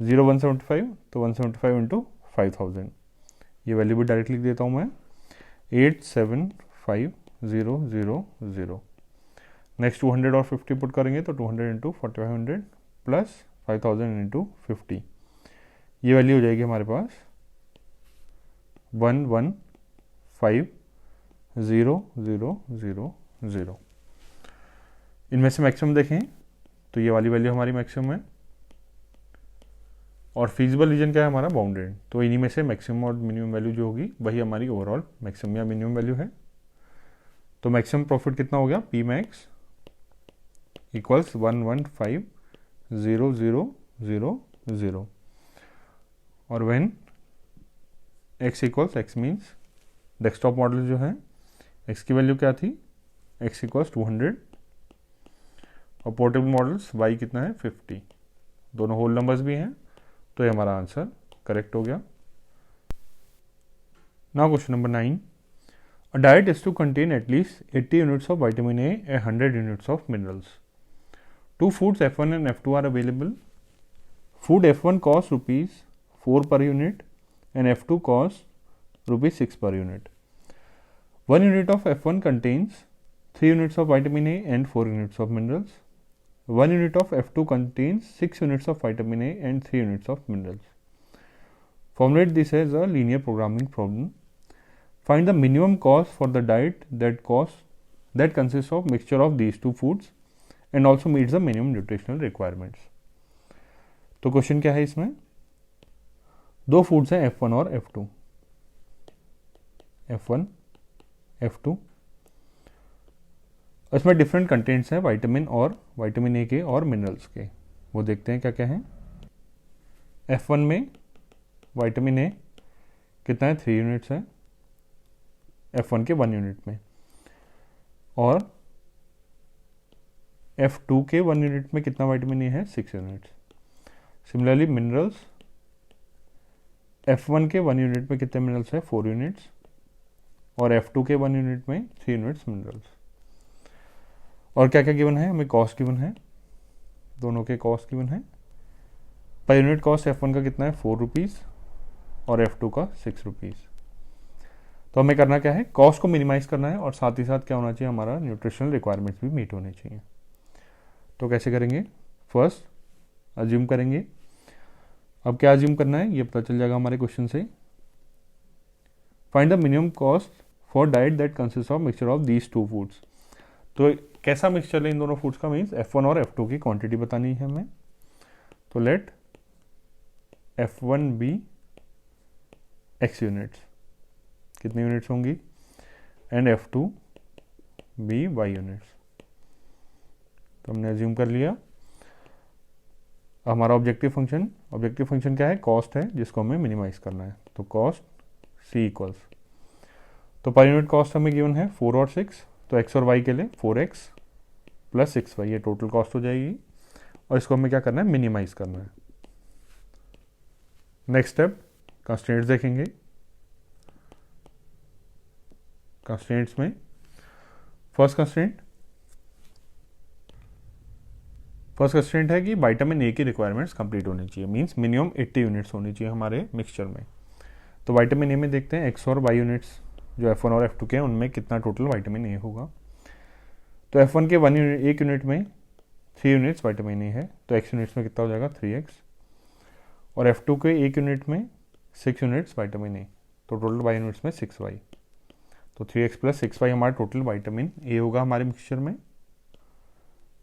0 175, तो 175 इंटू 5000, ये वैल्यू भी डायरेक्टली लिख देता हूँ मैं 875,000। नेक्स्ट 200 और 50 पुट करेंगे तो 200 इंटू 4500 प्लस 5000 इंटू 50, ये वैल्यू हो जाएगी हमारे पास 115,000। इनमें से मैक्सिमम देखें तो ये वाली वैल्यू हमारी मैक्सिमम है और फिजिबल रीजन क्या है हमारा, बाउंडेड। तो इन्हीं में से मैक्सिमम और मिनिमम वैल्यू जो होगी वही हमारी ओवरऑल मैक्सिमम या मिनिमम वैल्यू है। तो मैक्सिमम प्रॉफिट कितना हो गया, पी मैक्स इक्वल्स 115,000 और when x equals, x means desktop model जो है, x की वैल्यू क्या थी, x इक्वल्स 200 और पोर्टेबल मॉडल्स y कितना है 50, दोनों होल नंबर्स भी हैं, तो ये हमारा आंसर करेक्ट हो गया। Now question number 9, a diet is to contain at least 80 units of vitamin A and 100 units of minerals. Two foods F1 and F2 are available. Food F1 costs rupees 4 per unit and F2 costs rupees 6 per unit. 1 unit of F1 contains 3 units of vitamin A and 4 units of minerals. 1 unit of F2 contains 6 units of vitamin A and 3 units of minerals. Formulate this as a linear programming problem. Find the minimum cost for the diet that consists of mixture of these two foods and also meets the minimum nutritional requirements. तो क्वेश्चन क्या है इसमें, दो फूड्स हैं F1 और F2, F1 F2, इसमें डिफरेंट कंटेंट्स हैं विटामिन और विटामिन ए के और मिनरल्स के, वो देखते हैं क्या क्या है। F1 में विटामिन ए कितना है, 3 यूनिट्स है F1 के 1 यूनिट में, और F2 के 1 यूनिट में कितना विटामिन ए है, 6 यूनिट्स। सिमिलरली मिनरल्स, F1 के 1 यूनिट में कितने मिनरल्स है, 4 यूनिट्स, और F2 के 1 यूनिट में 3 यूनिट्स मिनरल्स। और क्या क्या गिवन है, हमें कॉस्ट गिवन है, दोनों के कॉस्ट गिवन है। पर यूनिट कॉस्ट F1 का कितना है, 4 रुपीज़ और F2 का 6 रुपीज़। तो हमें करना क्या है, कॉस्ट को मिनिमाइज करना है और साथ ही साथ क्या होना चाहिए, हमारा न्यूट्रिशनल रिक्वायरमेंट्स भी मीट होने चाहिए। तो कैसे करेंगे, फर्स्ट अज्यूम करेंगे। अब क्या अज्यूम करना है ये पता चल जाएगा हमारे क्वेश्चन से। Find the minimum cost for diet that consist of mixture of these two foods. तो कैसा मिक्सचर है इन दोनों फूड्स का, मीन्स F1 और F2 की क्वांटिटी बतानी है हमें। तो let F1 be x units, कितनी यूनिट्स होंगी, and F2 be y units. तो हमने एज्यूम कर लिया। हमारा ऑब्जेक्टिव फंक्शन क्या है, कॉस्ट है जिसको हमें मिनिमाइज करना है। तो कॉस्ट C इक्वल्स, तो पर यूनिट कॉस्ट हमें गिवन है 4 और 6, तो x और y के लिए 4x प्लस 6y ये टोटल कॉस्ट हो जाएगी, और इसको हमें क्या करना है, मिनिमाइज करना है। नेक्स्ट स्टेप कंस्ट्रेंट्स देखेंगे। कंस्ट्रेंट्स में फर्स्ट कंस्ट्रेंट है कि विटामिन ए की रिक्वायरमेंट्स कंप्लीट होनी चाहिए, मींस मिनिमम 80 यूनिट्स होनी चाहिए हमारे मिक्सचर में। तो विटामिन ए में देखते हैं x और y यूनिट्स जो F1 और F2 के हैं उनमें कितना टोटल विटामिन ए होगा। तो F1 के एक यूनिट में 3 यूनिट्स विटामिन ए है, तो x यूनिट्स में कितना हो जाएगा 3x, और F2 के एक यूनिट में 6 यूनिट्स विटामिन ए, तो टोटल y यूनिट्स में 6y। तो 3x प्लस 6y हमारा टोटल विटामिन ए होगा हमारे मिक्सचर में,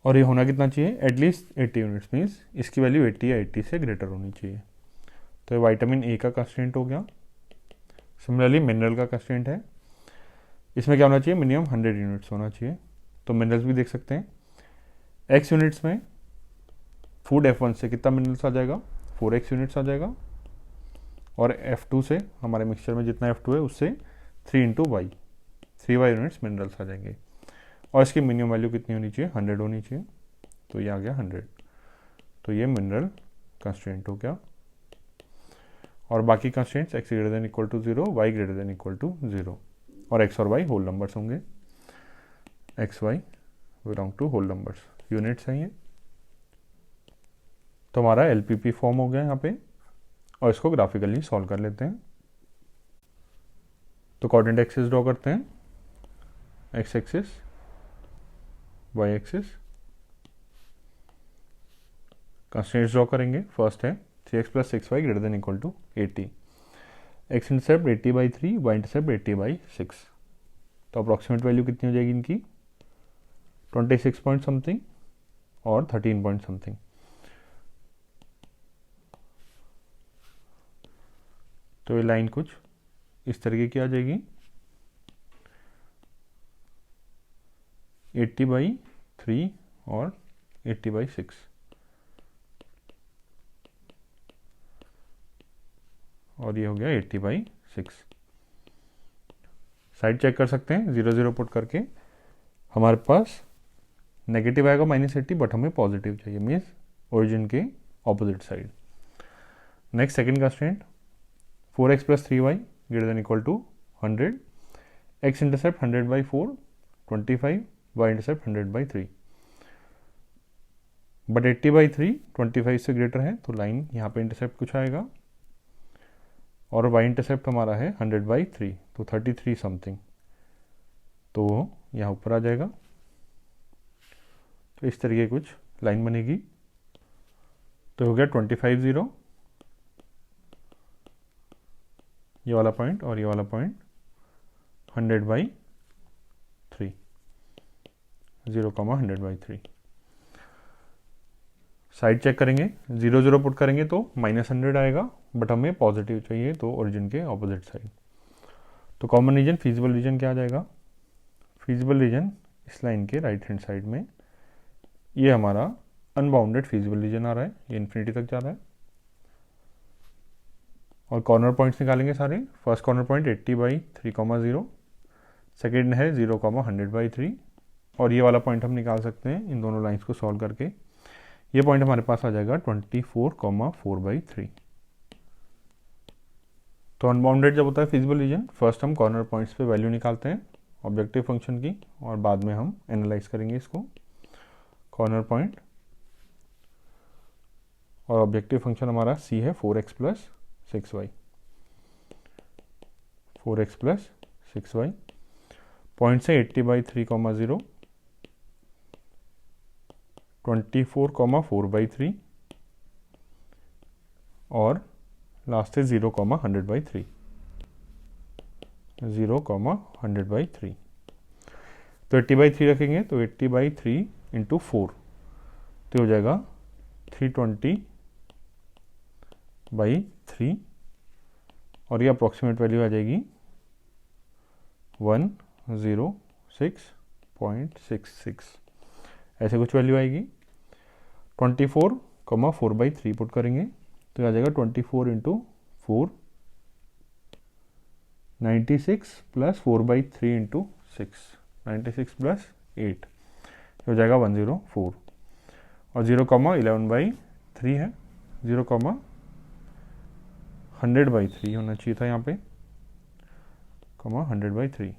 और ये होना कितना चाहिए, एटलीस्ट 80 यूनिट्स, मीन्स इसकी वैल्यू 80 या 80 से ग्रेटर होनी चाहिए। तो ये विटामिन ए का कंस्ट्रेंट हो गया। सिमिलरली मिनरल का कंस्ट्रेंट है, इसमें क्या होना चाहिए, मिनिमम 100 यूनिट्स होना चाहिए। तो मिनरल्स भी देख सकते हैं, x यूनिट्स में फूड F1 से कितना मिनरल्स आ जाएगा, 4x यूनिट्स आ जाएगा, और F2 से हमारे मिक्सचर में जितना F2 है उससे 3 × y 3y यूनिट्स मिनरल्स आ जाएंगे, और इसकी मिनिमम वैल्यू कितनी होनी चाहिए, 100 होनी चाहिए। तो ये आ गया 100, तो ये मिनरल कंस्ट्रेंट हो गया। और बाकी constraints x greater than equal to 0, y greater than equal to 0, और x और y होल नंबर्स होंगे, x y belong to whole numbers, units हैं ये। तो हमारा LPP फॉर्म हो गया यहाँ पे, और इसको ग्राफिकली सॉल्व कर लेते हैं। तो कोऑर्डिनेट एक्सिस ड्रॉ करते हैं, x axis, y axis, constraints draw करेंगे। फर्स्ट है 3x plus 6y greater than equal to 80, x intercept 80/3, y intercept 80/6। तो अप्रॉक्सीमेट वैल्यू कितनी हो जाएगी इनकी, 26 पॉइंट समथिंग और 13 पॉइंट समथिंग। तो ये लाइन कुछ इस तरीके की आ जाएगी, 80/3 और 80/6। और ये हो गया 80/6। साइड चेक कर सकते हैं, 0 0 पुट करके हमारे पास नेगेटिव आएगा -80, बट हमें पॉजिटिव चाहिए, मीन्स ओरिजिन के opposite side. Next second constraint, 4x plus 3y greater than equal to 100, x intercept 100/4 25, y intercept 100/3, but 80/3 25 से ग्रेटर है, तो लाइन यहाँ पे इंटरसेप्ट कुछ आएगा, और y इंटरसेप्ट हमारा है 100/3, तो 33 समथिंग, तो यहाँ ऊपर आ जाएगा। तो इस तरीके कुछ लाइन बनेगी। तो हो गया 25 0, ये वाला पॉइंट और ये वाला पॉइंट 100/3, 0,100/3। साइड चेक करेंगे, 0 0 पुट करेंगे तो -100 आएगा, बट हमें पॉजिटिव चाहिए, तो ओरिजिन के ऑपोजिट साइड। तो कॉमन रीजन, फीजिबल रीजन क्या आ जाएगा, फीजिबल रीजन इस लाइन के राइट हैंड साइड में, ये हमारा अनबाउंडेड फीजिबल रीजन आ रहा है, ये इन्फिनिटी तक जा रहा है। और कॉर्नर पॉइंट्स निकालेंगे सारे। फर्स्ट कॉर्नर पॉइंट 80/3,0, सेकेंड है 0,100/3, और ये वाला पॉइंट हम निकाल सकते हैं इन दोनों लाइंस को सॉल्व करके। ये पॉइंट हमारे पास आ जाएगा 24,4/3। तो अनबाउंडेड जब होता है फिजिबल रीजन, फर्स्ट हम कॉर्नर पॉइंट्स पे वैल्यू निकालते हैं ऑब्जेक्टिव फंक्शन की, और बाद में हम एनालाइज करेंगे इसको। कॉर्नर पॉइंट और ऑब्जेक्टिव फंक्शन हमारा c है 4x plus 6y, 4x plus 6y। Points है 80/3,0, 24,4/3, और लास्ट है 0,100/3। 0, 100/3। तो 80/3 रखेंगे तो 80/3 इंटू 4 तो हो जाएगा 320/3 और ये अप्रॉक्सीमेट वैल्यू आ जाएगी 106.66। ऐसे कुछ वैल्यू आएगी। 24, 4/3 पुट करेंगे तो आ जाएगा 24 इंटू 4, 96 प्लस 4/3 इंटू 6, 96 प्लस 8 हो जाएगा 104 और 0,11/3 है, 0,100/3 होना चाहिए था यहाँ पे, 100/3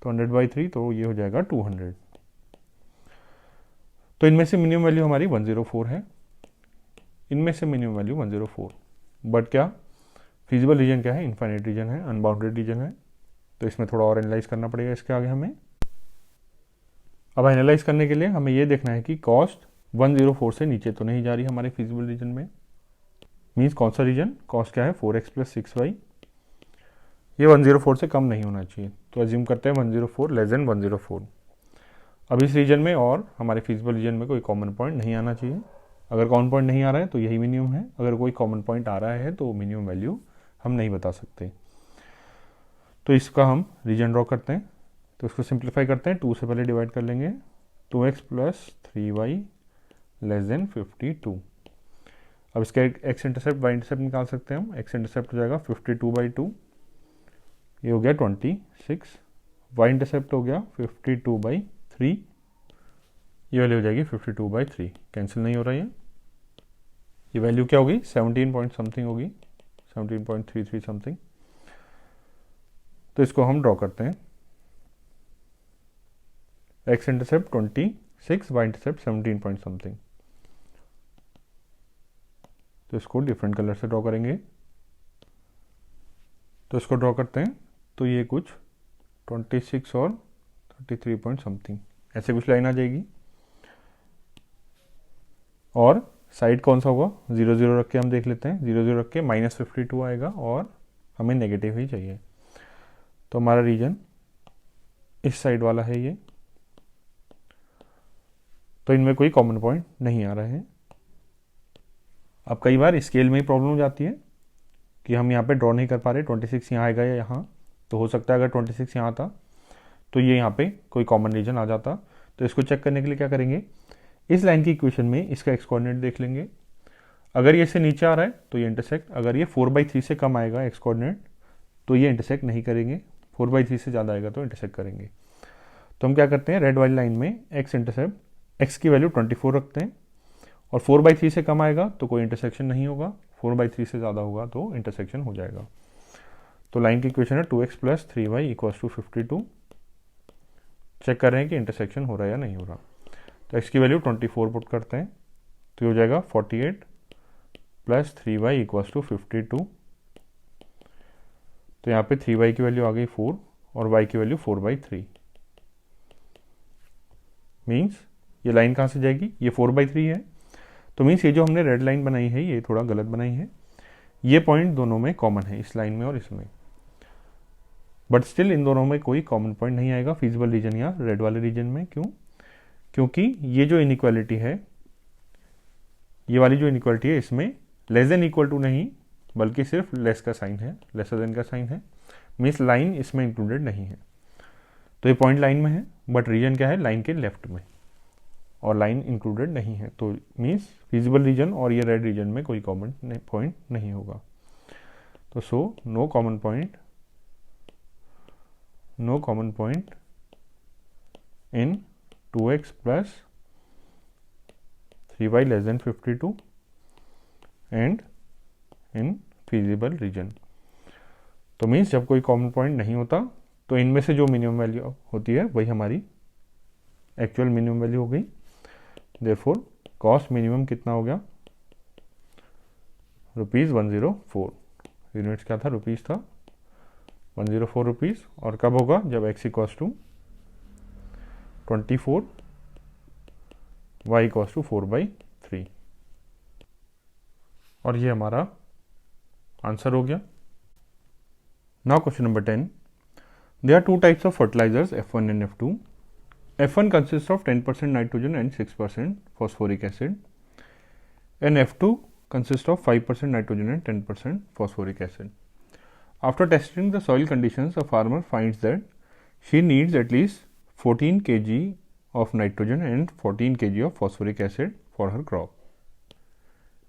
तो 100/3 तो ये हो जाएगा 200। तो इनमें से मिनिमम वैल्यू हमारी 104 है, इनमें से मिनिमम वैल्यू 104। बट क्या फिजिबल रीजन क्या है? इनफाइनाइट रीजन है, अनबाउंडेड रीजन है। तो इसमें थोड़ा और एनालाइज करना पड़ेगा इसके आगे हमें। अब एनालाइज करने के लिए हमें ये देखना है कि कॉस्ट 104 से नीचे तो नहीं जा रही हमारे फिजिबल रीजन में। मीन्स कौन सा रीजन? कॉस्ट क्या है? 4x + 6y। ये 104 से कम नहीं होना चाहिए, तो अज्यूम करते हैं 104 लेस देन 104। अब इस रीजन में और हमारे फिजिबल रीजन में कोई कॉमन पॉइंट नहीं आना चाहिए। अगर कॉमन पॉइंट नहीं आ रहा है तो यही मिनिमम है, अगर कोई कॉमन पॉइंट आ रहा है तो मिनिमम वैल्यू हम नहीं बता सकते। तो इसका हम रीजन ड्रॉ करते हैं, तो इसको सिंप्लीफाई करते हैं। 2 से पहले डिवाइड कर लेंगे, 2x + 3y लेस देन 52। अब इसका एक्स इंटरसेप्ट वाई इंटरसेप्ट निकाल सकते हैं हम। एक्स इंटरसेप्ट हो जाएगा 52/2, ये हो गया 26। वाई इंटरसेप्ट हो गया 52/3, ये वैल्यू हो जाएगी 52/3। कैंसिल नहीं हो रहा है, ये वैल्यू क्या होगी? 17 पॉइंट समथिंग होगी, 17.33 समथिंग। तो इसको हम ड्रॉ करते हैं। X intercept 26, y intercept 17 point something. तो इसको डिफरेंट कलर से ड्रॉ करेंगे। तो इसको ड्रॉ करते हैं तो ये कुछ 26 और 33 पॉइंट समथिंग ऐसे कुछ लाइन आ जाएगी। और साइड कौन सा होगा? 0 0 रख के हम देख लेते हैं। 0 0 रख के -52 आएगा और हमें नेगेटिव ही चाहिए। तो हमारा रीजन इस साइड वाला है ये। तो इनमें कोई कॉमन पॉइंट नहीं आ रहा है। अब कई बार स्केल में ही प्रॉब्लम हो जाती है कि हम यहाँ पे ड्रॉ नहीं कर पा रहे, 26 यहाँ आएगा या यहाँ। तो हो सकता है अगर 26 यहाँ आता तो ये यहाँ पे कोई कॉमन रीजन आ जाता। तो इसको चेक करने के लिए क्या करेंगे? इस लाइन की इक्वेशन में इसका एक्स कोऑर्डिनेट देख लेंगे। अगर ये इससे नीचे आ रहा है तो ये इंटरसेक्ट, अगर ये 4/3 से कम आएगा एक्स कोऑर्डिनेट तो ये इंटरसेक्ट नहीं करेंगे, 4/3 से ज़्यादा आएगा तो इंटरसेक्ट करेंगे। तो हम क्या करते हैं, रेड वाली लाइन में एक्स इंटरसेप्ट, एक्स की वैल्यू 24 रखते हैं और 4/3 से कम आएगा तो कोई इंटरसेक्शन नहीं होगा, 4/3 से ज़्यादा होगा तो इंटरसेक्शन हो जाएगा। तो लाइन की इक्वेशन है 2x + 3y = 52। चेक कर रहे हैं कि इंटरसेक्शन हो रहा है या नहीं हो रहा। तो x की वैल्यू 24 पुट करते हैं तो ये हो जाएगा 48 + 3y = 52। तो यहाँ पे 3y की वैल्यू आ गई 4 और y की वैल्यू 4/3। मीन्स ये लाइन कहाँ से जाएगी? ये 4/3 है। तो मीन्स ये जो हमने रेड लाइन बनाई है ये थोड़ा गलत बनाई है। ये पॉइंट दोनों में कॉमन है, इस लाइन में और इसमें। बट स्टिल इन दोनों में कोई कॉमन पॉइंट नहीं आएगा फिजिबल रीजन या रेड वाले रीजन में। क्यों? क्योंकि ये जो इनइक्वालिटी है, ये वाली जो इनइक्वालिटी है, इसमें लेस देन इक्वल टू नहीं बल्कि सिर्फ लेस का साइन है, लेसर देन का साइन है। मीन्स लाइन इसमें इंक्लूडेड नहीं है। तो ये पॉइंट लाइन में है बट रीजन क्या है? लाइन के लेफ्ट में, और लाइन इंक्लूडेड नहीं है। तो मीन्स फिजिबल रीजन और ये रेड रीजन में कोई कॉमन पॉइंट नहीं होगा। तो so no common point in 2x + 3y less than 52 and in feasible region. तो मीन्स जब कोई कॉमन पॉइंट नहीं होता तो इनमें से जो मिनिमम वैल्यू होती है वही हमारी एक्चुअल मिनिमम वैल्यू हो गई। देयरफॉर कॉस्ट मिनिमम कितना हो गया? ₹104। यूनिट्स क्या था? रुपीज़ था, 104 रुपीज़। और कब होगा? जब x = 24, y = 4/3। और ये हमारा आंसर हो गया। Now question number 10, There are two types of fertilizers, F1 and F2. F1 consists of 10% nitrogen and 6% phosphoric acid, and F2 consists of 5% nitrogen and 10% phosphoric acid. After testing the soil conditions, a farmer finds that she needs at least 14 kg of nitrogen and 14 kg of phosphoric acid for her crop.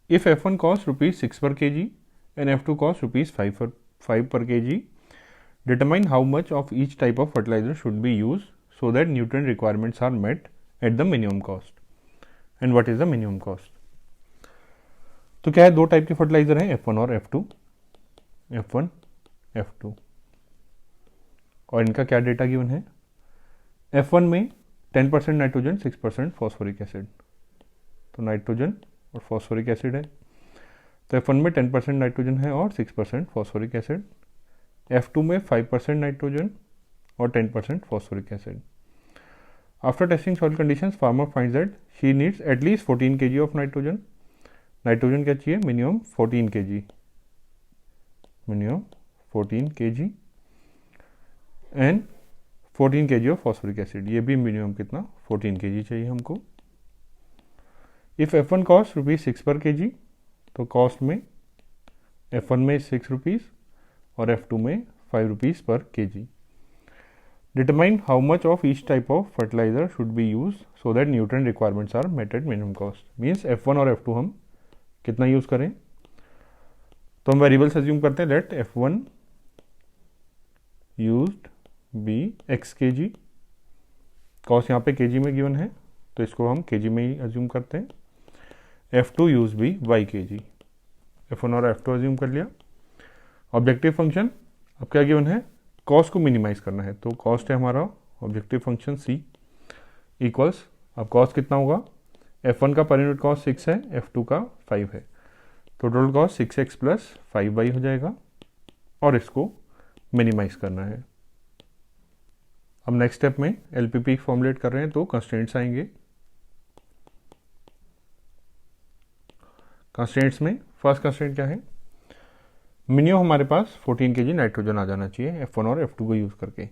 If F1 costs rupees 6 per kg and F2 costs rupees 5 per kg, determine how much of each type of fertilizer should be used so that nutrient requirements are met at the minimum cost. And what is the minimum cost? तो क्या है, दो टाइप के फर्टिलाइजर हैं, F1 और F2. F1, F2, और इनका क्या डेटा गिवन है? F1 में 10% नाइट्रोजन, 6% फॉस्फोरिक एसिड, तो नाइट्रोजन और फॉस्फोरिक एसिड है. तो F1 में 10% नाइट्रोजन है और 6% फॉस्फोरिक एसिड. F2 में 5% नाइट्रोजन और 10% phosphoric acid. After testing soil conditions, farmer finds that she needs at least 14 kg of nitrogen. Nitrogen क्या चाहिए? Minimum 14 kg, minimum 14 kg and 14 kg of phosphoric acid. ये भी मिनिमम कितना? 14 kg चाहिए हमको. इफ F1 कॉस्ट रुपीज 6 पर kg, तो कॉस्ट में F1 में 6 रुपीज़ और F2 में 5 रुपीज़ पर kg. Determine how much of each type of fertilizer should be used so that nutrient requirements are met at minimum cost. Means F1 और F2 हम कितना यूज़ करें? तो हम वेरिएबल्स अज्यूम करते हैं. Let F1 used be x kg. Cost यहाँ पे kg में गिवन है, तो इसको हम kg में ही अज्यूम करते हैं. F2 use B y kg. F1 और F2 अज्यूम कर लिया. ऑब्जेक्टिव फंक्शन अब क्या गिवन है? कॉस्ट को मिनिमाइज करना है, तो कॉस्ट है हमारा ऑब्जेक्टिव फंक्शन c इक्वल्स, अब कॉस्ट कितना होगा? F1 का पर यूनिट कॉस्ट 6 है, F2 का 5 है, तो total cost 6x plus 5y हो जाएगा और इसको मिनिमाइज करना है. अब नेक्स्ट स्टेप में LPP फॉर्मुलेट कर रहे हैं, तो कंस्ट्रेंट्स आएंगे. कंस्ट्रेंट्स में फर्स्ट कंस्ट्रेंट क्या है? मिनिमम हमारे पास 14 kg नाइट्रोजन आ जाना चाहिए F1 और F2 को यूज़ करके.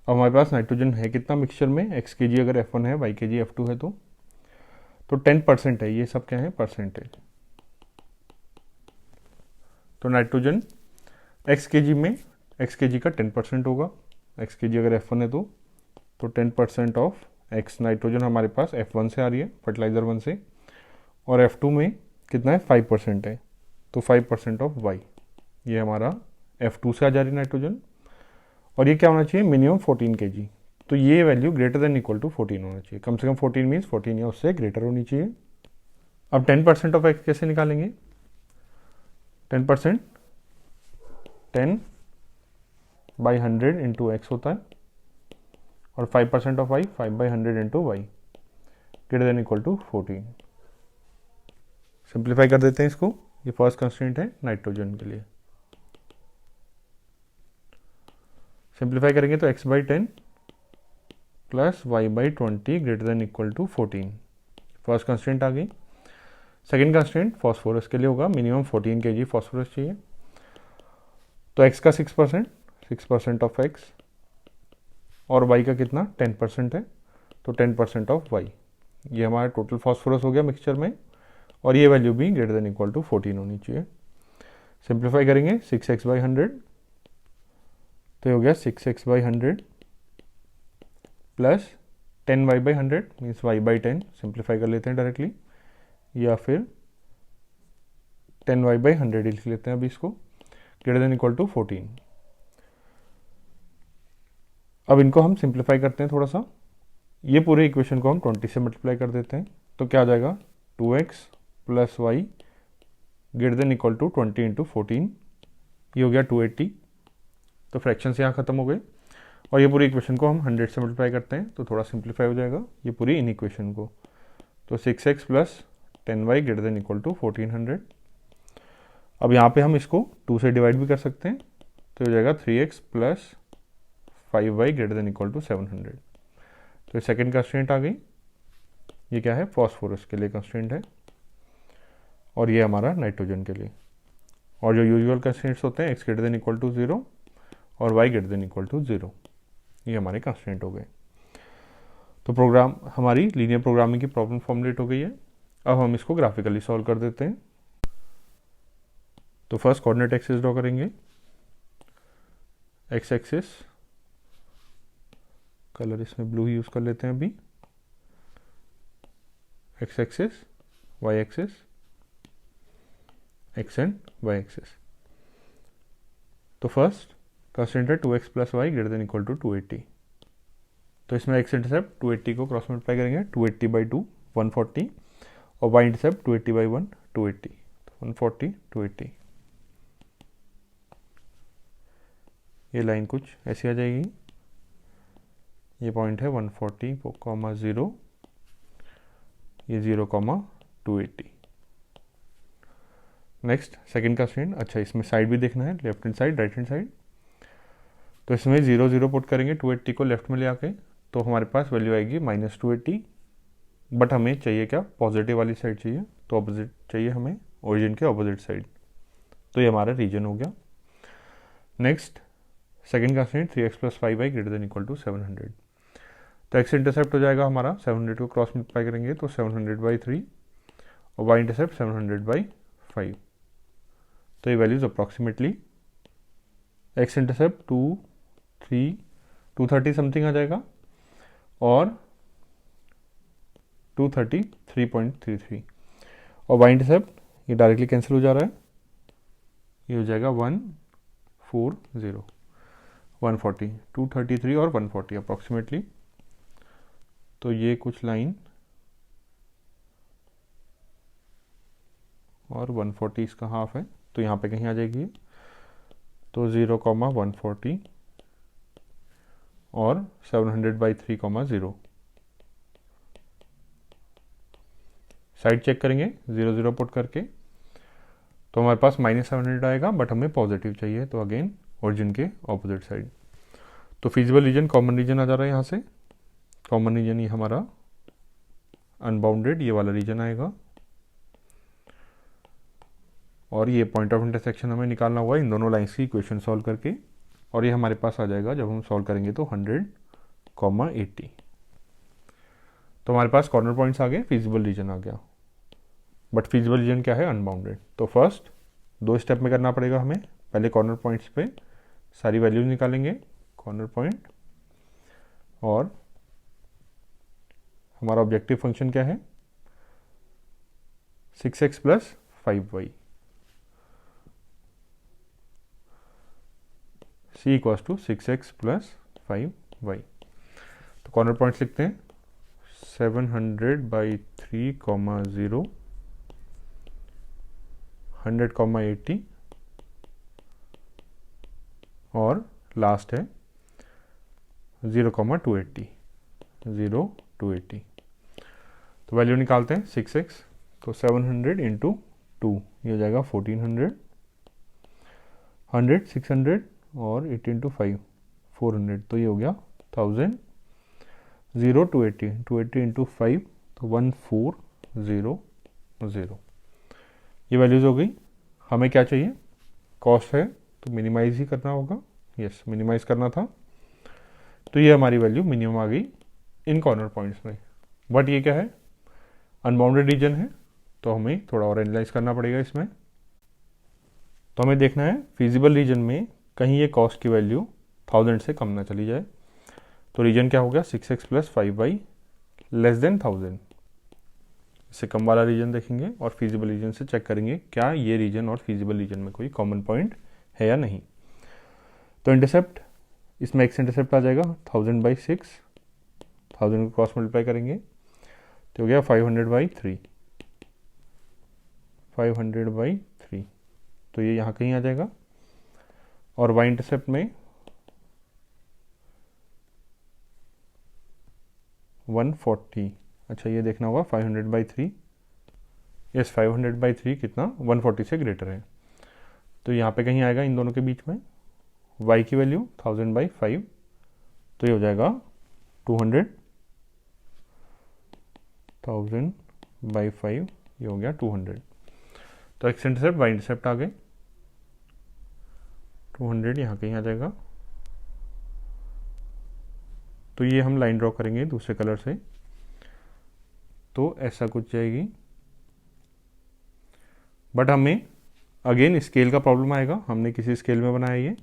अब हमारे पास नाइट्रोजन है कितना मिक्सचर में? x kg अगर F1 है, y kg F2 है, तो 10% है. ये सब क्या है? परसेंटेज. तो नाइट्रोजन x kg में x kg का 10% होगा. x kg अगर F1 है तो 10% ऑफ x नाइट्रोजन हमारे पास F1 से आ रही है, फर्टिलाइजर 1 से, और F2 में कितना है? 5% है, तो 5% ऑफ y. ये हमारा F2 से आ जा रही नाइट्रोजन, और ये क्या होना चाहिए? Minimum 14 kg. तो ये value greater than equal to 14 होना चाहिए. कम से कम 14 मीन्स 14 या उससे ग्रेटर होनी चाहिए. अब 10% ऑफ x कैसे निकालेंगे? 10% 10 बाई 100 इंटू एक्स होता है, और 5% of y 5 by 100 into y greater than equal to 14. Simplify कर देते हैं इसको. ये फर्स्ट कंस्ट्रेंट है नाइट्रोजन के लिए. सिंप्लीफाई करेंगे तो x by 10 plus y by 20 greater than equal to 14. First constraint आ गई. सेकेंड कंस्ट्रेंट फॉस्फोरस के लिए होगा. मिनिमम 14 kg फॉस्फोरस चाहिए, तो x का 6% ऑफ x, और y का कितना? 10% है, तो 10% ऑफ y. ये हमारा टोटल फॉस्फोरस हो गया मिक्सचर में, और ये वैल्यू भी ग्रेटर देन इक्वल टू 14 होनी चाहिए. सिंप्लीफाई करेंगे 6x बाई 100, तो हो गया 6x by 100 plus 10y by 100 means y by 10. Simplify कर लेते हैं डायरेक्टली, या फिर 10y बाई 100 लिख लेते हैं अभी इसको, ग्रेटर देन इक्वल टू 14. अब इनको हम सिंप्लीफाई करते हैं थोड़ा सा. ये पूरे इक्वेशन को हम 20 से मल्टीप्लाई कर देते हैं, तो क्या आ जाएगा? 2x plus y greater than equal to 20 into 14. ये हो गया 280. तो फ्रैक्शन से यहाँ खत्म हो गए, और ये पूरी इक्वेशन को हम 100 से मल्टीप्लाई करते हैं, तो थोड़ा सिंप्लीफाई हो जाएगा ये पूरी इन इक्वेशन को. तो 6x plus 10y greater than equal to 1400. अब यहाँ पे हम इसको 2 से डिवाइड भी कर सकते हैं, तो हो जाएगा 3x plus 5y greater than equal to 700. तो सेकेंड कंस्ट्रेंट आ गई. ये क्या है? फॉस्फोरस के लिए कंस्ट्रेंट है, और ये हमारा नाइट्रोजन के लिए. और जो यूजुअल कंस्ट्रेंट्स होते हैं x greater than equal to 0 और y greater than equal to 0। ये हमारे कंस्ट्रेंट हो गए। तो प्रोग्राम हमारी लीनियर प्रोग्रामिंग की प्रॉब्लम फॉर्मुलेट हो गई है। अब हम इसको ग्राफिकली सॉल्व कर देते हैं। तो फर्स्ट कोऑर्डिनेट एक्सिस ड्रॉ करेंगे। एक्स एक्सिस, कलर इसमें ब्लू ही यूज कर लेते हैं अभी। X axis, y axis, x and y axis. तो फर्स्ट कंस्टेंट है 2x plus y greater than equal to 280। तो इसमें एक्स इंटरसेप्ट 280 को क्रॉस मल्टीप्लाई करेंगे, 280 बाई 2 140, और वाई इंटरसेप्ट 280 बाई 1 280, 140 280। ये लाइन कुछ ऐसी आ जाएगी। ये पॉइंट है 140, 0, ये 0, 280। Next second constraint. अच्छा, इसमें साइड भी देखना है, left hand side, right hand side. तो इसमें 0 0 पुट करेंगे, 280 को लेफ्ट में ले आके, तो हमारे पास वैल्यू आएगी -280। बट हमें चाहिए क्या, पॉजिटिव वाली साइड चाहिए, तो ऑपोजिट चाहिए हमें, ओरिजिन के ऑपोजिट साइड। तो ये हमारा रीजन हो गया। Next second constraint 3x plus 5y greater than equal to 700। तो x इंटरसेप्ट हो जाएगा हमारा 700 को क्रॉस मल्टीप्लाई करेंगे तो 700 बाई 3, और y इंटरसेप्ट 700 बाई 5। तो ये values approximately x intercept 230 something आ जाएगा, और 233.33, और y इंटरसेप्ट ये डायरेक्टली कैंसिल हो जा रहा है, ये हो जाएगा 140, 140, 233 और 140 अप्रॉक्सीमेटली। तो ये कुछ लाइन और 140 इसका हाफ है, तो यहाँ पे कहीं आ जाएगी। तो 0, 140 और 700 बाई 3, 0। साइड चेक करेंगे 0 0 पुट करके, तो हमारे पास -700 आएगा, बट हमें पॉजिटिव चाहिए, तो अगेन ओरिजिन के ऑपोजिट साइड। तो फिजिबल रीजन कॉमन रीजन आ जा रहा है यहाँ से। कॉमन रीजन ये हमारा अनबाउंडेड ये वाला रीजन आएगा, और ये पॉइंट ऑफ इंटरसेक्शन हमें निकालना होगा इन दोनों लाइंस की इक्वेशन सॉल्व करके, और ये हमारे पास आ जाएगा जब हम सॉल्व करेंगे तो 100, 80। तो हमारे पास कॉर्नर पॉइंट्स आ गए, फिजिबल रीजन आ गया। बट फिजिबल रीजन क्या है, अनबाउंडेड। तो फर्स्ट 2 स्टेप में करना पड़ेगा हमें। पहले कॉर्नर पॉइंट्स पे सारी वैल्यूज निकालेंगे, कॉर्नर पॉइंट, और हमारा ऑब्जेक्टिव फंक्शन क्या है, 6x plus 5y, c equals to 6x plus 5y। तो कॉर्नर पॉइंट्स लिखते हैं 700 बाई 3, 0, 100, 80, और लास्ट है 0, 280, 0, 280। तो वैल्यू निकालते हैं 6x, तो 700 इंटू 2, ये हो जाएगा 1400, 100, 600, और 80 इंटू 5, 400, तो ये हो गया 1000, 0, 280, 280 इंटू 5, तो 1400। ये वैल्यूज हो गई। हमें क्या चाहिए, कॉस्ट है तो मिनिमाइज ही करना होगा। यस, मिनिमाइज करना था, तो ये हमारी वैल्यू मिनिमम आ गई इन कॉर्नर पॉइंट्स में। बट ये क्या है, अनबाउंडेड रीजन है, तो हमें थोड़ा और एनालाइज करना पड़ेगा इसमें। तो हमें देखना है फिजिबल रीजन में कहीं ये कॉस्ट की वैल्यू 1000 से कम ना चली जाए। तो रीजन क्या हो गया, 6x plus 5y less than 1000। इससे कम वाला रीजन देखेंगे और फिजिबल रीजन से चेक करेंगे क्या ये रीजन और फिजिबल रीजन में कोई कॉमन पॉइंट है या नहीं। तो इंटरसेप्ट, इसमें एक्स इंटरसेप्ट आ जाएगा 1000 बाई 6, 1000 को क्रॉस मल्टीप्लाई करेंगे तो हो गया 500 बाई 3, 500 बाई 3, तो ये यहाँ कहीं आ जाएगा। और वाई इंटरसेप्ट में 140, अच्छा ये देखना होगा 500 बाई 3, यस 500 बाई 3 कितना 140 से ग्रेटर है, तो यहाँ पे कहीं आएगा इन दोनों के बीच में। y की वैल्यू 1000 बाई 5, तो ये हो जाएगा 200, 1000 बाई 5, ये हो गया 200। तो एक्स इंटरसेप्ट वाई इंटरसेप्ट आ गए, 200 यहाँ कहीं आ जाएगा, तो ये हम लाइन ड्रॉ करेंगे दूसरे कलर से, तो ऐसा कुछ जाएगी। बट हमें अगेन स्केल का प्रॉब्लम आएगा, हमने किसी स्केल में बनाया ये,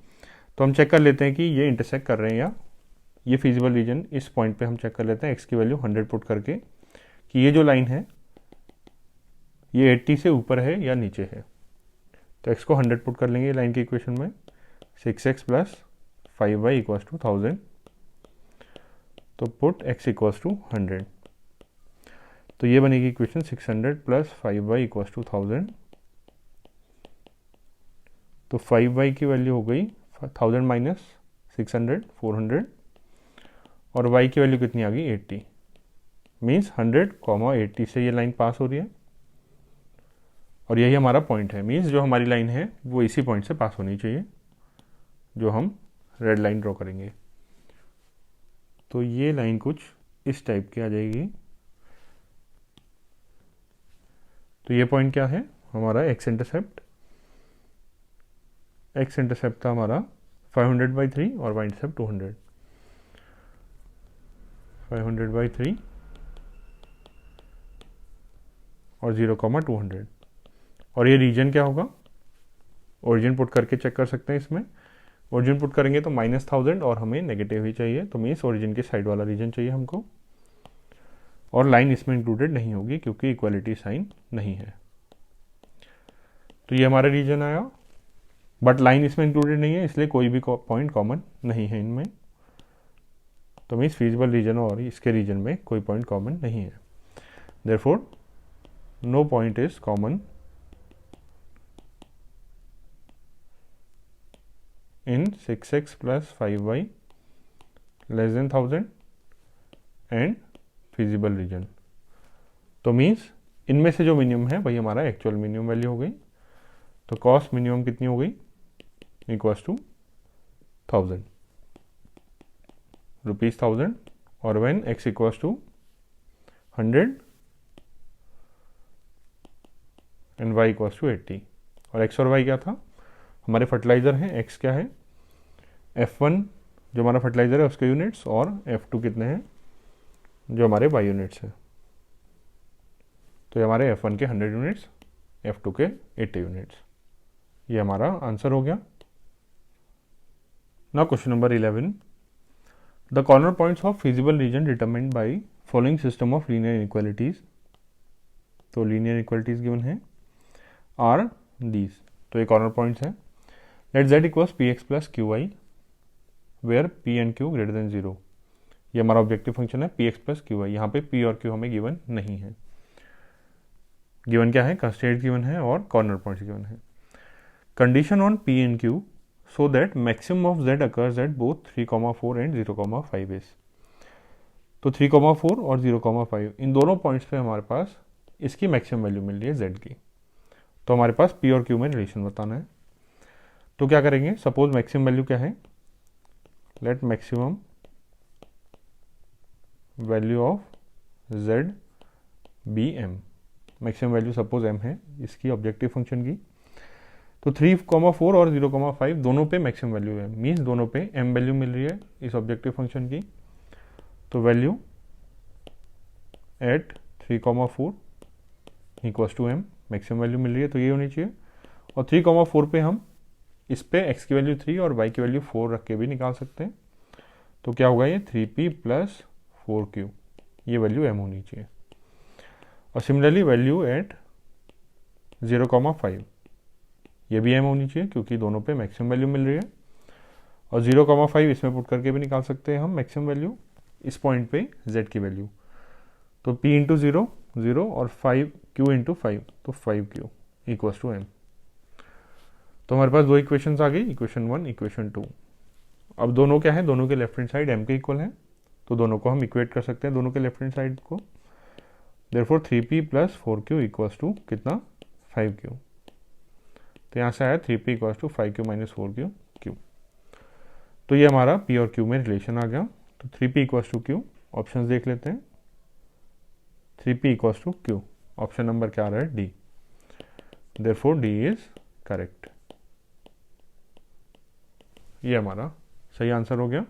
तो हम चेक कर लेते हैं कि ये इंटरसेक्ट कर रहे हैं या ये फिजिबल रीजन। इस पॉइंट पे हम चेक कर लेते हैं एक्स की वैल्यू 100 पुट करके कि ये जो लाइन है ये 80 से ऊपर है या नीचे है। तो x को 100 पुट कर लेंगे लाइन की इक्वेशन में, 6x plus 5y equals to 1000। तो पुट x इक्वल्स टू 100, तो ये बनेगी equation 600 plus 5y equals to 1000। तो 5y की वैल्यू हो गई 1000 माइनस 600 400, और y की वैल्यू कितनी आ गई 80। मीन्स 100, 80 से ये लाइन पास हो रही है और यही हमारा पॉइंट है। मीन्स जो हमारी लाइन है वो इसी पॉइंट से पास होनी चाहिए, जो हम रेड लाइन ड्रॉ करेंगे। तो ये लाइन कुछ इस टाइप की आ जाएगी। तो ये पॉइंट क्या है हमारा एक्स इंटरसेप्ट। एक्स इंटरसेप्ट था हमारा 500/3 और वाई इंटरसेप्ट 200। 500/3 और 0,200। और ये रीजन क्या होगा, ओरिजिन पुट करके चेक कर सकते हैं। इसमें ओरिजिन पुट करेंगे तो -1000 और हमें नेगेटिव ही चाहिए, तो मीन्स ओरिजिन के साइड वाला रीजन चाहिए हमको। और लाइन इसमें इंक्लूडेड नहीं होगी क्योंकि इक्वालिटी साइन नहीं है। तो ये हमारा रीजन आया, बट लाइन इसमें इंक्लूडेड नहीं है, इसलिए कोई भी पॉइंट कॉमन नहीं है इनमें। तो मीन्स फिजिबल रीजन और इसके रीजन में कोई पॉइंट कॉमन नहीं है। Therefore no point is common in 6x plus 5y less than 1000 and feasible region। तो मीन्स इनमें से जो मिनिमम है वही हमारा एक्चुअल मिनिमम वैल्यू हो गई। तो कॉस्ट मिनिमम कितनी हो गई, इक्वल्स टू 1000 रुपीज 1000, और when x equals to 100 and y equals to 80। और x और y क्या था, हमारे फर्टिलाइजर हैं। x क्या है, F1 जो हमारा फर्टिलाइजर है उसके यूनिट्स, और F2 कितने हैं जो हमारे y यूनिट्स हैं। तो ये हमारे F1 के 100 यूनिट्स, F2 के 80 यूनिट्स। ये हमारा आंसर हो गया। Now question number 11, the corner points of feasible region determined by following system of linear inequalities. तो लीनियर इक्वालिटीज गिवन है आर दीज। तो ये कॉर्नर पॉइंट्स हैं। Let z equals px plus qy where p and q greater than 0। ये हमारा ऑब्जेक्टिव फंक्शन है px प्लस qy। यहाँ पे p और q हमें गिवन नहीं है। गिवन क्या है, कंस्ट्रेंट गिवन है और कॉर्नर पॉइंट्स गिवन है। Condition on p and q so that maximum of z occurs at both 3,4 and 0,5 is. तो 3,4 और 0,5 इन दोनों पॉइंट्स पे हमारे पास इसकी मैक्सिमम वैल्यू मिल रही है z की। तो हमारे पास p और q में रिलेशन बताना है। तो क्या करेंगे, सपोज मैक्सिमम वैल्यू क्या है, let maximum value of z be m। Maximum value suppose m है इसकी ऑब्जेक्टिव फंक्शन की। तो 3,4 और 0,5 दोनों पे मैक्सिमम वैल्यू है, मीन्स दोनों पे m वैल्यू मिल रही है इस ऑब्जेक्टिव फंक्शन की। तो value at 3,4 equals to m, maximum value मिल रही है तो ये होनी चाहिए। और 3,4 पे हम इस पे x की वैल्यू 3 और y की वैल्यू 4 रख के भी निकाल सकते हैं। तो क्या होगा ये 3p प्लस 4q, ये वैल्यू m होनी चाहिए। और सिमिलरली वैल्यू एट 0,5 ये भी m होनी चाहिए क्योंकि दोनों पे मैक्सिमम वैल्यू मिल रही है। और 0,5 इसमें पुट करके भी निकाल सकते हैं हम मैक्सिमम वैल्यू इस पॉइंट पे z की वैल्यू। तो p इंटू 0 0 और 5q इंटू 5, तो 5q इक्वल्स टू m। तो हमारे पास दो इक्वेशंस आ गई, इक्वेशन 1 इक्वेशन 2। अब दोनों क्या है, दोनों के लेफ्ट हैंड साइड m के इक्वल है, तो दोनों को हम इक्वेट कर सकते हैं दोनों के लेफ्ट हैंड साइड को। Therefore 3p plus 4q equals to कितना 5q। तो यहाँ से आया 3p equals to 5q minus 4q q। तो ये हमारा p और q में रिलेशन आ गया। तो 3p equals to q, option देख लेते हैं। 3p equals to q, option number क्या आ रहा है, D. Therefore D is correct. ये हमारा सही आंसर हो गया।